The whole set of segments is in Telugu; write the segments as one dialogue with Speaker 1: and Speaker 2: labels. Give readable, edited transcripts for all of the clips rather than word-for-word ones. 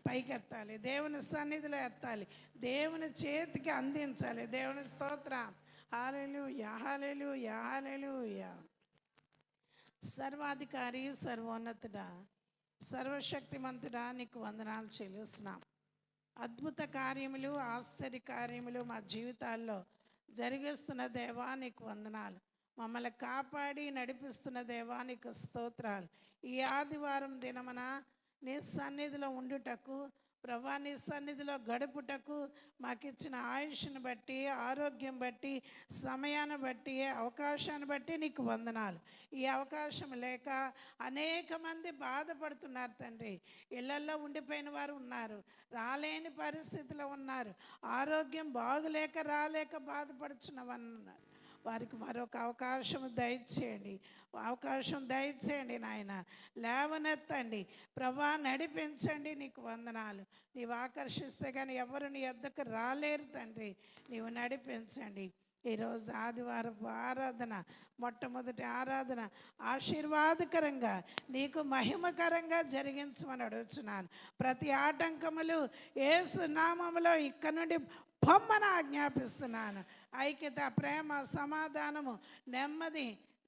Speaker 1: పైకి ఎత్తాలి, దేవుని సన్నిధిలో ఎత్తాలి, దేవుని చేతికి అందించాలి. దేవుని స్తోత్రం. హల్లెలూయా, హల్లెలూయా, హల్లెలూయా. సర్వాధికారి, సర్వోన్నతుడా, సర్వశక్తిమంతుడా, నీకు వందనాలు చెల్లిస్తున్నాం. అద్భుత కార్యములు, ఆశ్చర్య కార్యములు మా జీవితాల్లో జరిగిస్తున్న దేవా నీకు వందనాలు. మమ్మల్ని కాపాడి నడిపిస్తున్న దేవా నీకు స్తోత్రాలు. ఈ ఆదివారం దినమున నీ సన్నిధిలో ఉండుటకు ప్రభా, నీ సన్నిధిలో గడుపుటకు మాకు ఇచ్చిన ఆయుష్ని బట్టి, ఆరోగ్యం బట్టి, సమయాన్ని బట్టి, అవకాశాన్ని బట్టి నీకు వందనాలు. ఈ అవకాశం లేక అనేక మంది బాధపడుతున్నారు తండ్రి. ఇళ్లల్లో ఉండిపోయిన వారు ఉన్నారు, రాలేని పరిస్థితిలో ఉన్నారు, ఆరోగ్యం బాగులేక రాలేక బాధపడుచున్నవారు ఉన్నారు. వారికి మరొక అవకాశం దయచేయండి, అవకాశం దయచేయండి నాయన. లేవనెత్తండి ప్రభా, నడిపించండి. నీకు వందనాలు. నీవు ఆకర్షిస్తే కానీ ఎవరు నీ వద్దకు రాలేరు తండ్రి. నీవు నడిపించండి. ఈరోజు ఆదివారపు ఆరాధన, మొట్టమొదటి ఆరాధన ఆశీర్వాదకరంగా, నీకు మహిమకరంగా జరిగించమని అడుగుతున్నాను. ప్రతి ఆటంకములు యేసు నామములో ఇక్కడ నుండి పొమ్మని ఆజ్ఞాపిస్తున్నాను. ఐక్యత, ప్రేమ, సమాధానము, నెమ్మది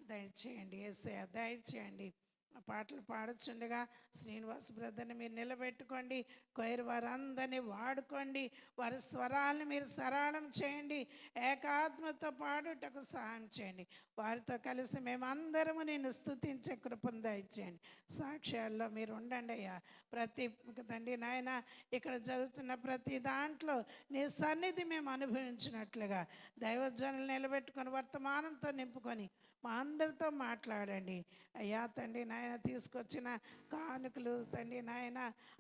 Speaker 1: దయచేయండి యేసయ్య, దయచేయండి. పాటలు పాడుచుండగా శ్రీనివాస్ బ్రదర్ని మీరు నిలబెట్టుకోండి. కొయిర్ వారందరినీ వాడుకోండి. వారి స్వరాలను మీరు సరళం చేయండి. ఏకాత్మతో పాడుటకు సహాయం చేయండి. వారితో కలిసి మేమందరము నిన్ను స్తుతించే కృపను దయచేయండి. సాక్ష్యాల్లో మీరు ఉండండి అయ్యా. ప్రతి తండ్రి నాయన, ఇక్కడ జరుగుతున్న ప్రతి దాంట్లో నీ సన్నిధి మేము అనుభవించినట్లుగా దైవజనులు నిలబెట్టుకొని వర్తమానంతో నింపుకొని మా అందరితో మాట్లాడండి అయ్యా. తండ్రి నాయన, తీసుకొచ్చిన కానుకలు తండ్రి నాయన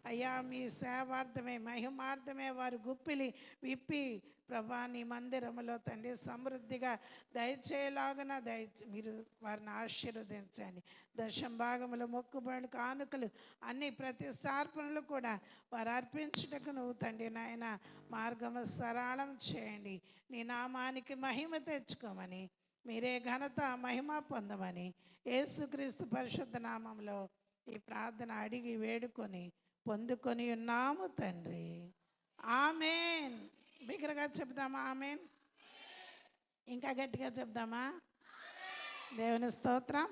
Speaker 1: అయ్యా, మీ సేవార్థమే, మహిమార్థమే వారు గుప్పిలి విప్పి ప్రభా నీ మందిరములో తండ్రి సమృద్ధిగా దయచేయలాగున మీరు వారిని ఆశీర్వదించండి. దశం భాగములు, మొక్కుబడులు, కానుకలు అన్ని ప్రతిష్టార్పణలు కూడా వారు అర్పించుటకు నువ్వు తండ్రి నాయన మార్గము సరళం చేయండి. నీ నామానికి మహిమ తెచ్చుకోమని, మీరే ఘనత మహిమ పొందమని యేసుక్రీస్తు పరిశుద్ధ నామంలో ఈ ప్రార్థన అడిగి వేడుకొని పొందుకొని ఉన్నాము తండ్రి. ఆమేన్. బిగ్గరగా చెప్దామా? ఆమేన్. ఇంకా గట్టిగా చెప్దామా? దేవుని స్తోత్రం.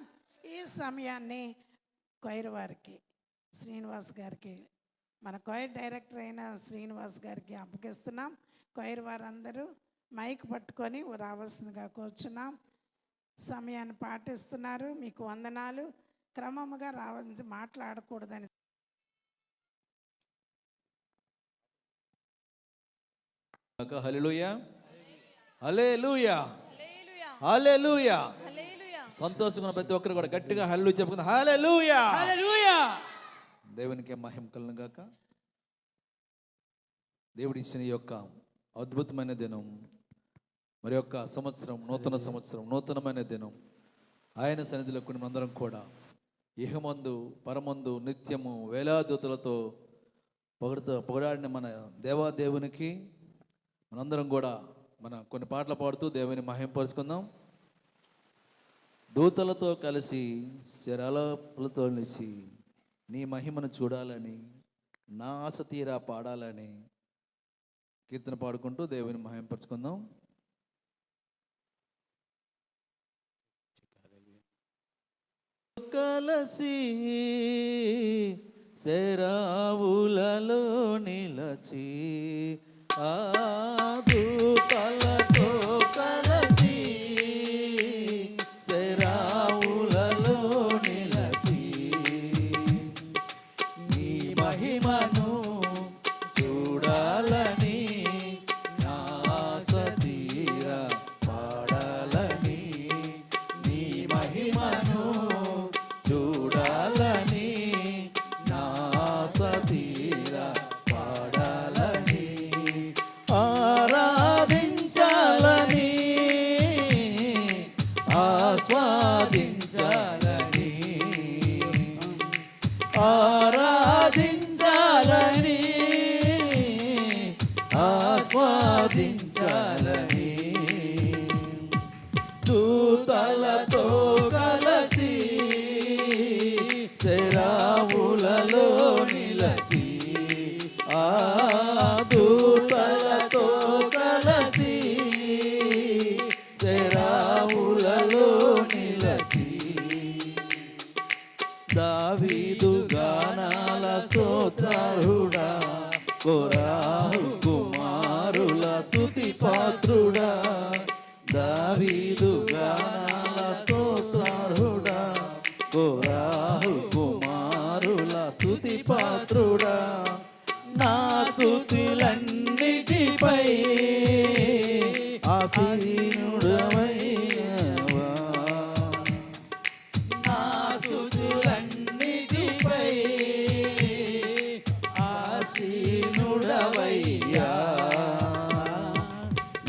Speaker 1: ఈ సమయాన్ని కొయిర్ వారికి, శ్రీనివాస్ గారికి, మన కొయిర్ డైరెక్టర్ అయిన శ్రీనివాస్ గారికి అప్పగిస్తున్నాం. కొయిర్ వారందరూ మైక్ పట్టుకొని రావాల్సిందిగా కూర్చున్నాం. సమయాన్ని పాటిస్తున్నారు. మీకు వందనాలు. క్రమముగా రావాల్సి మాట్లాడకూడదని.
Speaker 2: హల్లెలూయా, హల్లెలూయా, హల్లెలూయా. సంతోషంగా ప్రతి ఒక్కరు కూడా గట్టిగా హల్లెలూయా చెప్పుకుందాం. హల్లెలూయా, హల్లెలూయా. దేవునికి మహిమ కలుగును గాక. దేవుడి ఇచ్చిన యొక్క అద్భుతమైన దినం, మరి యొక్క సంవత్సరం, నూతన సంవత్సరం, నూతనమైన దినం, ఆయన సన్నిధిలో కొన్ని అందరం కూడా ఇహమందు పరమందు నిత్యము వేలాదూతలతో పొగడాడిన మన దేవాదేవునికి మనందరం కూడా మన కొన్ని పాటలు పాడుతూ దేవుని మహింపరుచుకుందాం. దూతలతో కలిసి శరాలతో నిలిచి నీ మహిమను చూడాలని, నా ఆశ తీరా పాడాలని కీర్తన పాడుకుంటూ దేవుని మహింపరుచుకుందాం. కలిసి శరావులలో నిలచి దూతలతో కలిసి శరావులలో నిలచి నీ మహిమను చూడాలని, నా ఆశ తీరా పాడాలని, నీ మహిమను చూడాలని, నా ఆశ తీరా పాడాలని, ఆరాధించాలని, ఆస్వాదించాలని, ఆరాధించాలని, స్తోత్రార్హుడా, కోరాహు కుమారుల స్తుతి పాత్రుడా, దావీదు గానాల స్తోత్రార్హుడా, కోరాహు కుమారుల స్తుతి పాత్రుడా, నా స్తుతులన్నిటిపై ఆసీనుడవయ్యవా, నా స్తుతులన్నిటిపై ఆసీనుడవయ్యా,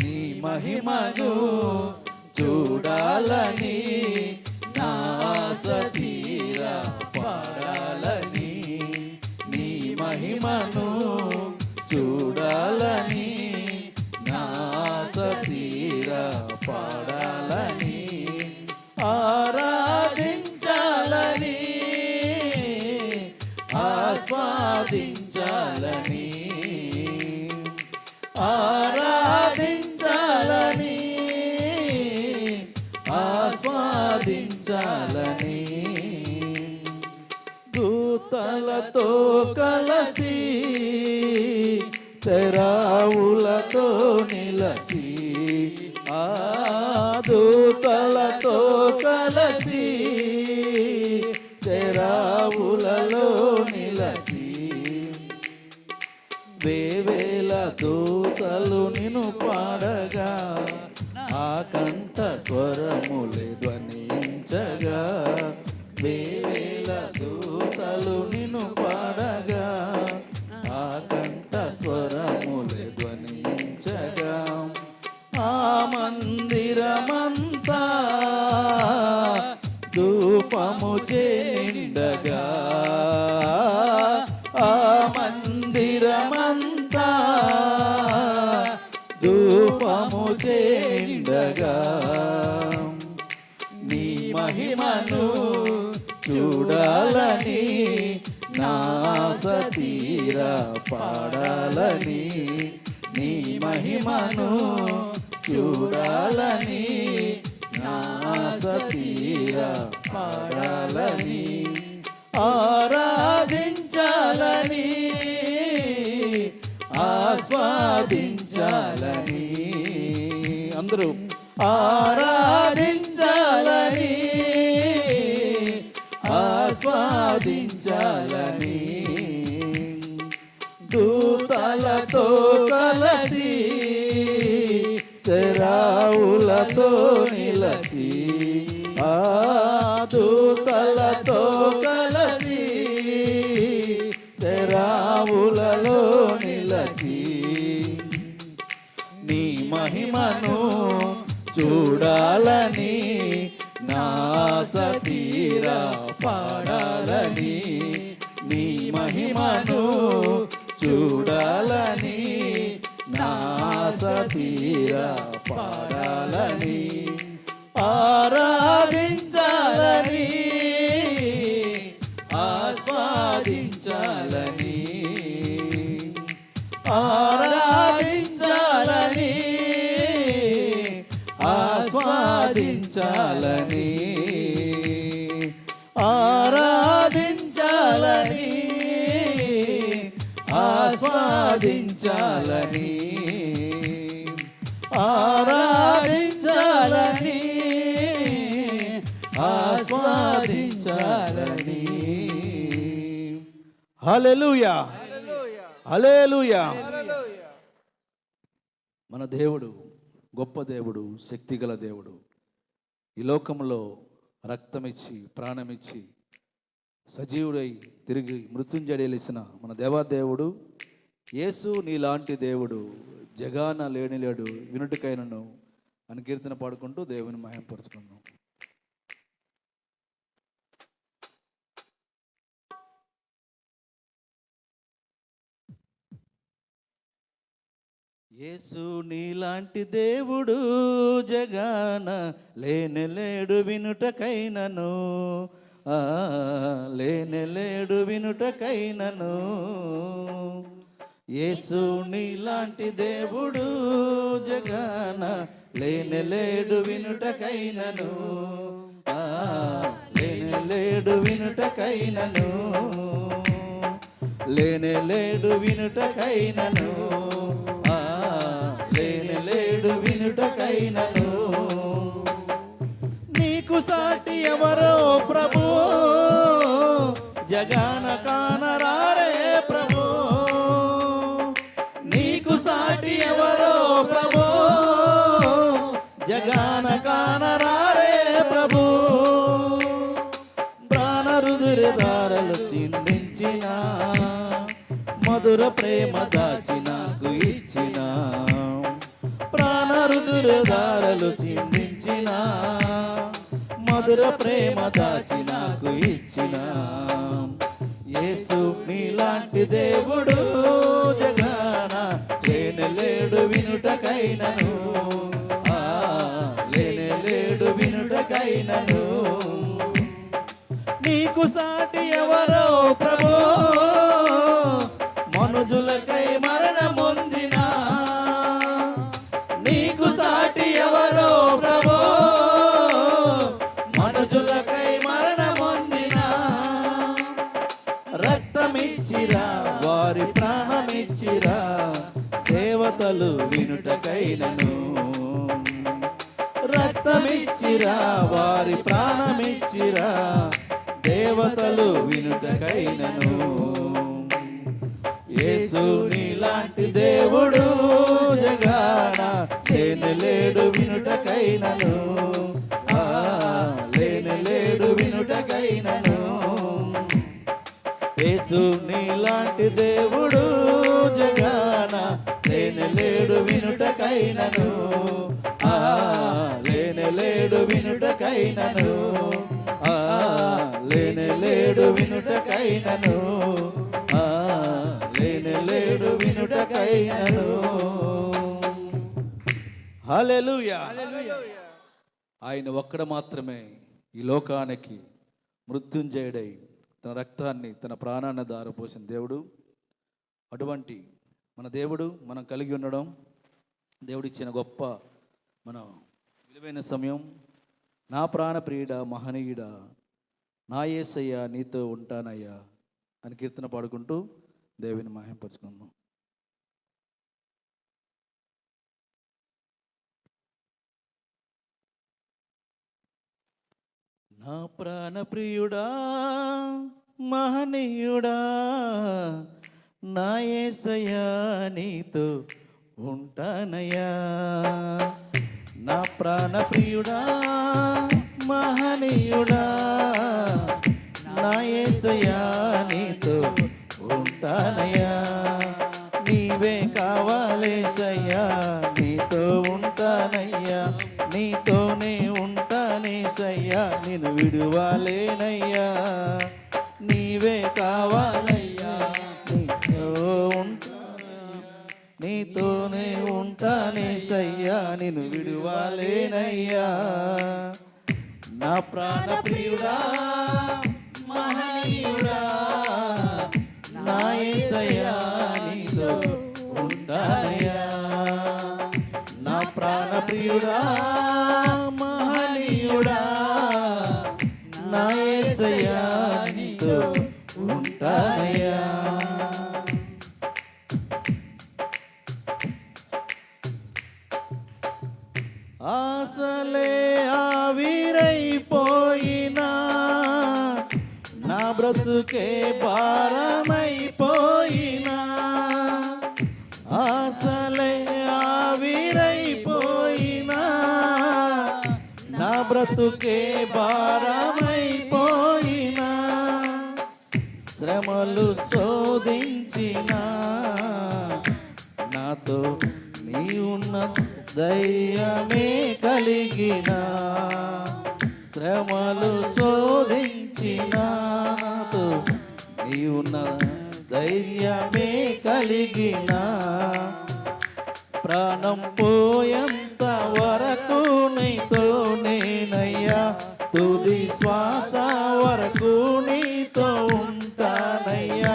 Speaker 2: నీ మహిమను చూడాలని నా ఆశ తీరా పాడాలని, నీ మహిమను చూడాలని నా ఆశ తీరా పాడాలని, ఆరాధించాలని ఆస్వాదించాలని, ఆరాధించాలని ఆస్వాదించాలని, దూతలతో కలసి శరావులతో నిలచి, ఆ దూతలతో కలసి శరావులలో నిలచి, వేవేల దూతలు నిన్ను పాడగా, ఆ కంఠ స్వరములే ధ్వనించగా, వేవేల దూతలు నిన్ను పాడగా, ఆ కంఠ స్వరములే ధ్వనించగా, ఆ మందిరమంతా ధూపము చే నిండగా, ఆ మందిరమంతా ధూపము చే నిండగా, నీ మహిమను చూడాలని నా ఆశ తీరా పాడాలని, నీ మహిమను చూడాలని నా ఆశ తీరా పాడాలని, ఆరాధించాలని ఆస్వాదించాలని, అందరూ ఆరాధించాలని ఆస్వాదించాలని, దూతలతో కలసి శరావులతో నిలచి, ఆ దూతలతో కలసి శరావులలో నిలచి, నీ మహిమను చూడాలని నా ఆశ తీరా పాడాలని, నీ మహిమను చూడాలని నా ఆశ తీరా పాడాలని, ఆరాధించాలని ఆస్వాదించాలని, ఆరాధించాలని ఆస్వాదించాలని, ఆరాధించాలని ఆస్వాదించాలని, ఆరాధించాలని ఆస్వాదించాలని. హల్లెలూయా, హల్లెలూయా. మన దేవుడు గొప్ప దేవుడు, శక్తిగల దేవుడు. ఈ లోకంలో రక్తమిచ్చి ప్రాణమిచ్చి సజీవుడై తిరిగి మృత్యుంజడేలిసిన మన దేవాదేవుడు యేసు నీలాంటి దేవుడు జగాన లేనిలేడు వినుటికైనను అని కీర్తన పాడుకుంటూ దేవుని మహిమపరుచుకున్నాం. యేసు నీలాంటి దేవుడు జగాన లేనేలేడు వినుటకైనను, లేనేలేడు వినుటకైనను. యేసు నీలాంటి దేవుడు జగాన లేనేలేడు వినుటకైనను, లేనేలేడు వినుటకైనను. లేనే లేడు వినుటకైనను, లేనే లేడు వినుటకైనను. నీకు సాటి ఎవరో ప్రభు, జగాన కానరారే ప్రభు. నీకు సాటి ఎవరో ప్రభు, జగాన కానరారే ప్రభు. ప్రాణరుదురధారలు చిందించిన, మధుర ప్రేమ దాచి నాకు ఇచ్చిన. ప్రాణరుదురధారలు చిందించిన, మధుర ప్రేమ దాచి నాకు ఇచ్చిన. యేసు నీలాంటి దేవుడు జగాన లేనే లేడు వినుటకైనను, లేనే లేడు వినుటకైనను. నీకు సాటి ఎవరో ప్రభు, మనుజులకై మరణమొందిన. నీకు సాటి ఎవరో ప్రభు, మనుజులకై మరణమొందిన. రక్తమిచ్చిరా వారి ప్రాణమిచ్చిరా, దేవతలు వినుటకైనను. రక్తమిచ్చిరా వారి ప్రాణమిచ్చిరా, దేవతలు వినుటకైనను. యేసు నీలాంటి దేవుడు జగాన లేనే లేడు వినుటకైనను, లేనే లేడు వినుటకైనను. యేసు నీలాంటి దేవుడు జగాన లేనే లేడు వినుటకైనను, లేనే లేడు వినుటకైనను, లేనే లేడు వినుటకైనను, లేనే లేడు వినుటకైనను. హల్లెలూయా. ఆయన ఒక్కడ మాత్రమే ఈ లోకానికి మృత్యుంజయుడై తన రక్తాన్ని తన ప్రాణాన్ని దారపోసిన దేవుడు. అటువంటి మన దేవుడు మనం కలిగి ఉండడం, దేవుడిచ్చిన గొప్ప మన విలువైన సమయం. నా ప్రాణ ప్రియుడా మహనీయుడా, నా యేసయ్యా నీతో ఉంటానయ్యా అని కీర్తన పాడుకుంటూ దేవుని మహింపరచుకుందాం. నా ప్రాణ ప్రియుడా మహనీయుడా, నా యేసయ్యా నీతో ఉంటానయ్యా. నా ప్రాణ ప్రియుడా మహనీయుడా, నా యేసయ్యా నీతో ఉంటానయ్యా. నీవే కావాలేసయ్యా, నీతో ఉంటానయ్యా. నీతోనే ఉంటానేసయ్యా, నిన్ను విడువాలేనయ్యా. నీవే కావాలయ్యా, నీతో నీతోనే ఉంటానేసయ్యా, నిన్ను విడువాలేనయ్యా. నా ప్రాణ ప్రియుడా మహనీయుడా, నా యేసయ్యా నీతో ఉంటానయ్యా. నా ప్రాణ ప్రియుడా మహనీయుడా, నా యేసయ్యా నీతో ఉంటానయ్యా. ఆశలే ఆవిరైపోయినా, నా బ్రతుకే భారమైపోయినా. ఆశలే ఆవిరైపోయినా, నా బ్రతుకే భారమైపోయినా. శ్రమలు శోధించిన నాతో నీ ఉన్న ధైర్యమే కలిగిన. శ్రమలు శోధించిన నాతో నీ ఉన్న ధైర్యమే కలిగిన. ప్రాణం పోయేంత వరకు నీతో నేనయ్యా, తుది శ్వాస వరకు నీతో ఉంటానయ్యా.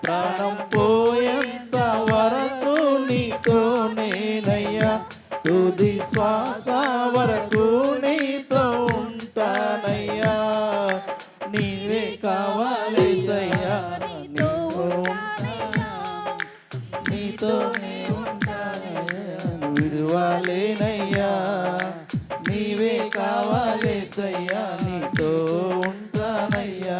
Speaker 2: ప్రాణం పోయేంత వరకు నీతో నేనయ్యా, తుది శ్వాస వరకు నీతో ఉంటానయ్యా. నీవే కావాలేసయ్యా, నీతో
Speaker 3: నీతోనే ఉంటానయ్యా, విడువలేనయ్యా, నీవే కావాలేసయ్యా, నీతో ఉంటానయ్యా,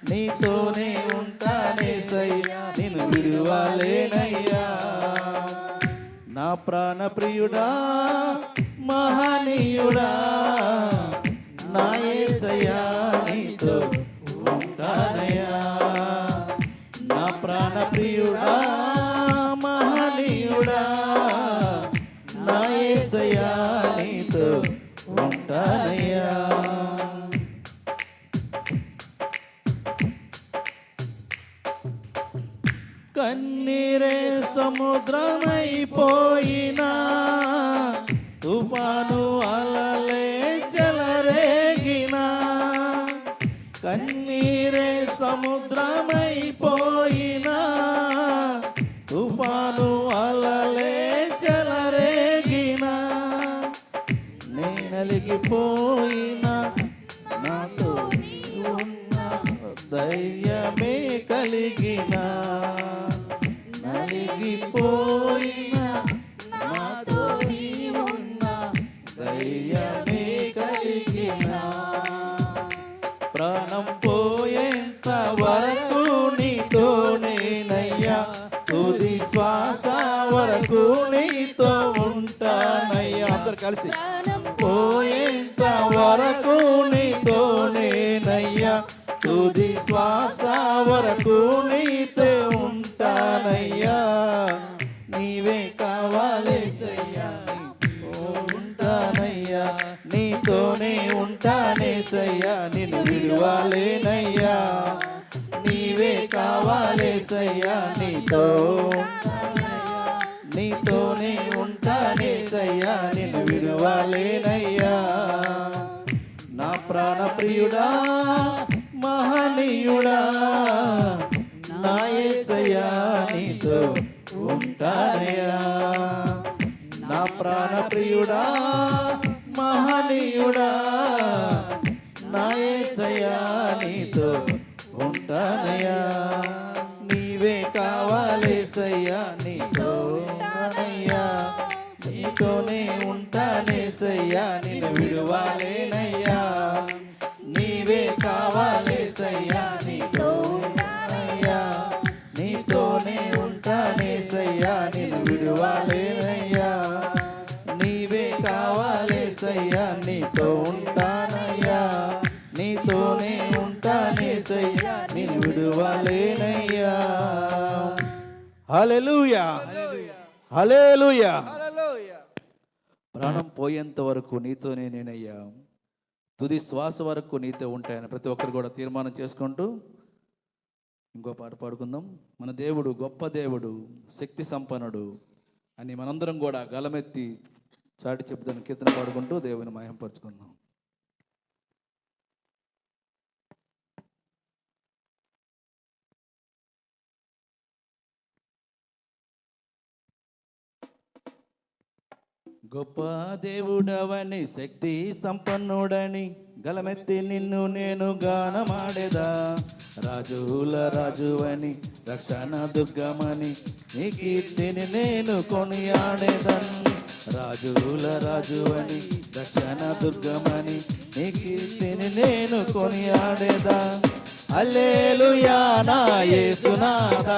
Speaker 3: నీతోనే ఉంటానేసయ్యా, నిన్ను విడువలేనయ్యా. నా ప్రాణ ప్రియుడా మహనీయుడా నా యేసయ్యా, నీతో ఉంటానయ్యా. నా ప్రాణ ప్రియుడా మహనీయుడా నా యేసయ్యా, నీతో ఉంటానయ్యా. కన్నీరే సముద్రమైపోయినా, తుఫాను అలలే చెలరేగినా, కన్నీరే సముద్రమైపోయినా, తుఫాను అలలే చెలరేగినా, నేనలిగిపోయినా నాతో ఉన్న ధైర్యమే కలిగినా, నలిగిపోయినా నాతో ఉన్న ధైర్యమే కలిగినా, ప్రాణం పోయేంత వరకు నీతోనేనయ్యా, తుది శ్వాస వరకు నీతో ఉంటానయ్యా. అందరు కలిసి పోయేంత వరకు నీతోనేనయ్యా, తుది శ్వాస వరకు నీతో ఉంటానయ్యా, నీవే కావాలేసయ్యా, ఉంటానయ్యా, నీతోనే ఉంటానేసయ్యా, నిన్ను విడువలేనయ్యా, నీవే కావాలేసయ్యా, నీతోనే ఉంటానేసయ్యా, నిన్ను విడువలేనయ్యా. నా ప్రాణ ప్రియుడా మహనీయుడా నా యేసయ్యా, నీతో ఉంటానయ్యా. నా ప్రాణ ప్రియుడా మహనీయుడా నా యేసయ్యా, నీతో ఉంటానయ్యా, నీవే కావాలేసయ్యా, నీతో ఉంటానయ్యా, నీతోనే ఉంటానేసయ్యా, నిన్ను విడువలేనయ్యా, నీవే కావాలేసయ్యా, నీతో ఉంటానయ్యా, నీతోనే ఉంటానేసయ్యా, నిన్ను విడువలేనయ్యా, నీవే కావాలేసయ్యా, నీతో ఉంటానయ్యా, నీతోనే ఉంటానేసయ్యా, నిన్ను విడువలేనయ్యా. హల్లెలూయా, హల్లెలూయా.
Speaker 2: ప్రాణం పోయేంత వరకు నీతోనే నేనయ్యా, తుది శ్వాస వరకు నీతో ఉంటాయని ప్రతి ఒక్కరు కూడా తీర్మానం చేసుకుంటూ ఇంకో పాట పాడుకుందాం. మన దేవుడు గొప్ప దేవుడు, శక్తి సంపన్నుడు అని మనందరం కూడా గలమెత్తి చాటి చెప్తాను కీర్తన పాడుకుంటూ దేవుని మహిమపరుచుకుందాం. గొప్ప దేవుడవని శక్తి సంపన్నుడని గలమెత్తి నిన్ను నేను గానమాడేదా, రాజుల రాజువని రక్షణ దుర్గమని నీ కీర్తిని నేను కొనియాడేదన్, రాజుల రాజువని రక్షణ దుర్గమని నీ కీర్తిని నేను కొనియాడేదా. హల్లెలూయా నా యేసునాదా,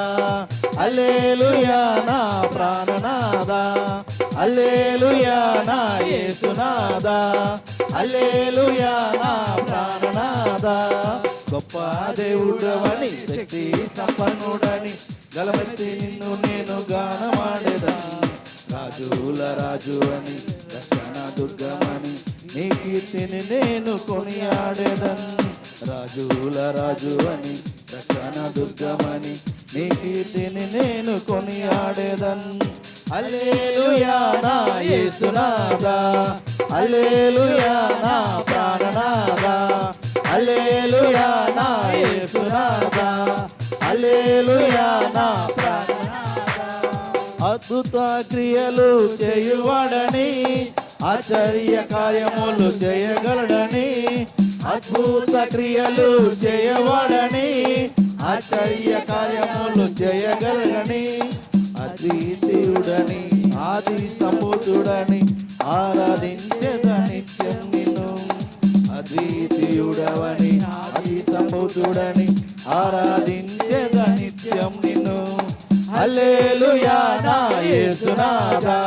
Speaker 2: హల్లెలూయా నా ప్రాణనాదా, హల్లెలూయా నా యేసునాదా, హల్లెలూయా నా ప్రాణనాదా. గొప్ప దేవుడవని శక్తి సంపన్నుడని గలమెత్తి నిన్ను నేను గానమాడేదా, రాజుల రాజు అని రక్షణ దుర్గమని నీ కీర్తిని నేను కొనియాడేదన్, రాజుల రాజు అని రక్షణ దుర్గమని నీ కీర్తిని నేను కొనియాడేదన్. హల్లెలూయా నా యేసునాదా, హల్లెలూయా నా ప్రాణనాదా, హల్లెలూయా నా యేసునాదా, హల్లెలూయా నా ప్రాణనాదా. అద్భుత క్రియలు చేయువాడని ఆశ్చర్య కార్యములు చేయగలడని, అద్భుత క్రియలు చేయవాడని ఆశ్చర్య కార్యములు చేయగలడని, అద్వితీయ
Speaker 3: సంభూతుడని ఆది సంభూతుడని ఆరాధించెద నిత్యం నిన్ను. అద్వితీయుడవని ఆది సంభూతుడని ఆరాధించెద నిత్యం నిన్ను. హల్లెలూయా నా యేసునాథా,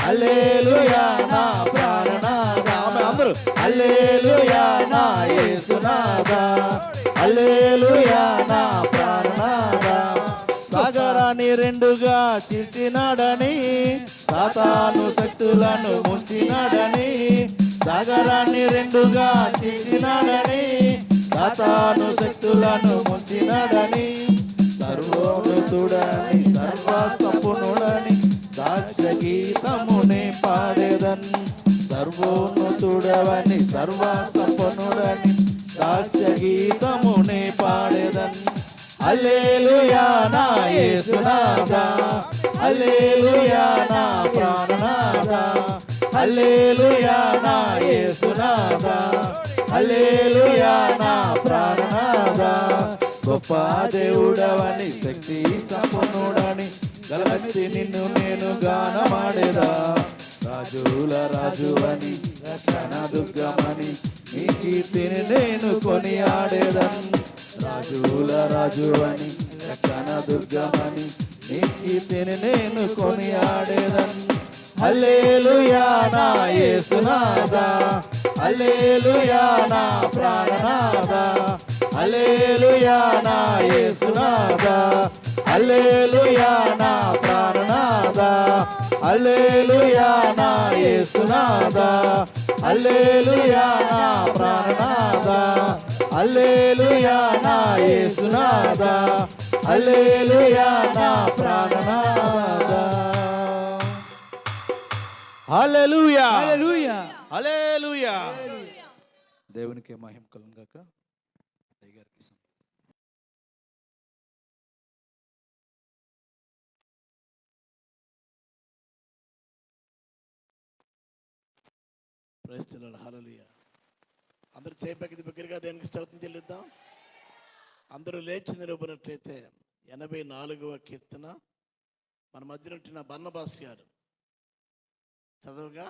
Speaker 3: హల్లెలూయా నా ప్రాణనాథా. అందరూ హల్లెలూయా నా యేసునాథా, హల్లెలూయా నా ప్రాణనాథా. సాగరాన్ని రెండుగా చీల్చినాడని సాతాను శక్తులను ముంచినాడని. సాగరాన్ని రెండుగా చీల్చినాడని సాతాను శక్తులను ముంచినాడని. సర్వోన్నతుడని సర్వ సంపూర్ణుడని సాక్ష్య గీతమునే పాడేదన్. సర్వోన్నతుడవని సర్వ సంపన్నుడని సాక్ష్య గీతమునే పాడేదన్. హల్లెలూయా నా యేసునాథా, హల్లెలూయా నా ప్రాణనాథా, హల్లెలూయా నా యేసునాథా, హల్లెలూయా నా ప్రాణనాథా. గొప్ప దేవుడవని శక్తి సంపన్నుడని గలతి నిన్ను నేను గానమాడేదా. రాజుల రాజువని రక్షణ దుర్గమని నీ కీర్తిని నేను కొనియాడేదన్. రాజుల రాజువని రక్షణ దుర్గమని నీ కీర్తిని నేను కొనియాడేదన్. హల్లెలూయా నా యేసునాథా, హల్లెలూయా నా ప్రాణనాథా, హల్లెలూయా నా యేసునాథా, హల్లెలూయా నా ప్రాణనాథా, హల్లెలూయా నా యేసునాథా, హల్లెలూయా నా ప్రాణనాథా, హల్లెలూయా నా యేసునాథా, హల్లెలూయా నా ప్రాణనాథా. హల్లెలూయా,
Speaker 4: హల్లెలూయా.
Speaker 3: హల్లెలూయా.
Speaker 2: దేవునికి మహిమ కలుగును గాక. అయ్యగారికి
Speaker 5: ప్రైజ్ ది లార్డ్. హల్లెలూయా. అందరూ చేపకి బిగ్గరగా దేనికి స్తోత్రం చెల్లిద్దాం. అందరూ లేచి నిలబడినట్లయితే 84వ కీర్తన మన మధ్యన ఉంటున్న బర్నబాస్ గారు చదవగా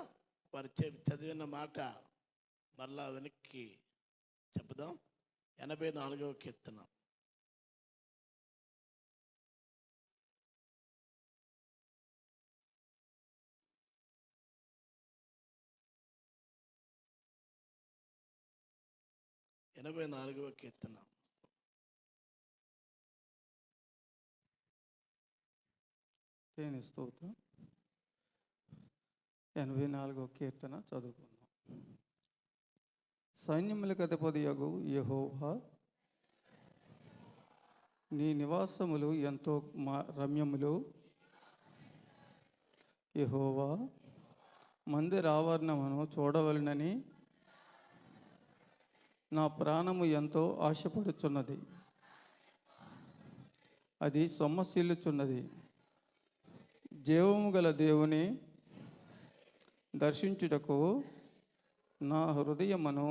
Speaker 5: వారు చదివిన మాట మరలా వెనక్కి చెప్పుదాం. 84వ కీర్తన. కీర్తన.
Speaker 4: దేవుని స్తోత్రం. 84వ కీర్తన చదువుకుందాం. సైన్యములకు అధిపతియగు యెహోవా, నీ నివాసములు ఎంతో రమ్యములు. యెహోవా, మందిర ఆవరణమును చూడవలెనని నా ప్రాణము ఎంతో ఆశపడుచున్నది. అది సొమ్మసిల్లుచున్నది. జీవము గల దేవుని దర్శించుటకు నా హృదయమును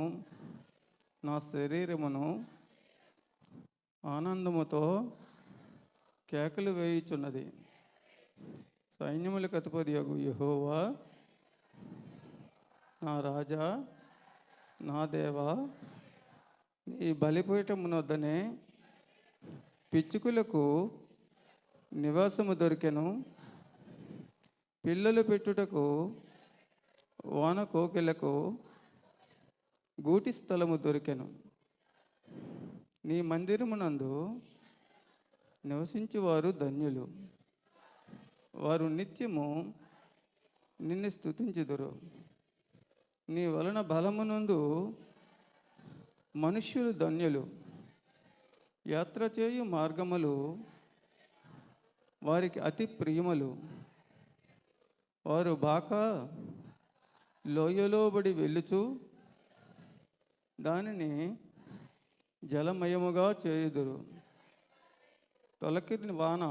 Speaker 4: నా శరీరమును ఆనందముతో కేకలు వేయుచున్నది. సైన్యములకు అధిపతియగు యెహోవా, నా రాజా, నా దేవా, నీ బలిపీఠమునొద్దనే పిచ్చుకులకు నివాసము దొరికెను. పిల్లలు పెట్టుటకు వాన కోకిలకు గూటి స్థలము దొరికెను. నీ మందిరమునందు నివసించువారు ధన్యులు. వారు నిత్యము నిన్ను స్తుతించుదురు. నీ వలన బలమునందు మనుష్యులు ధన్యులు. యాత్ర చేయు మార్గములు వారికి అతి ప్రియములు. వారు బాకా లోయలోబడి వెళ్ళుచు దానిని జలమయముగా చేయుదురు. తొలకిని వాన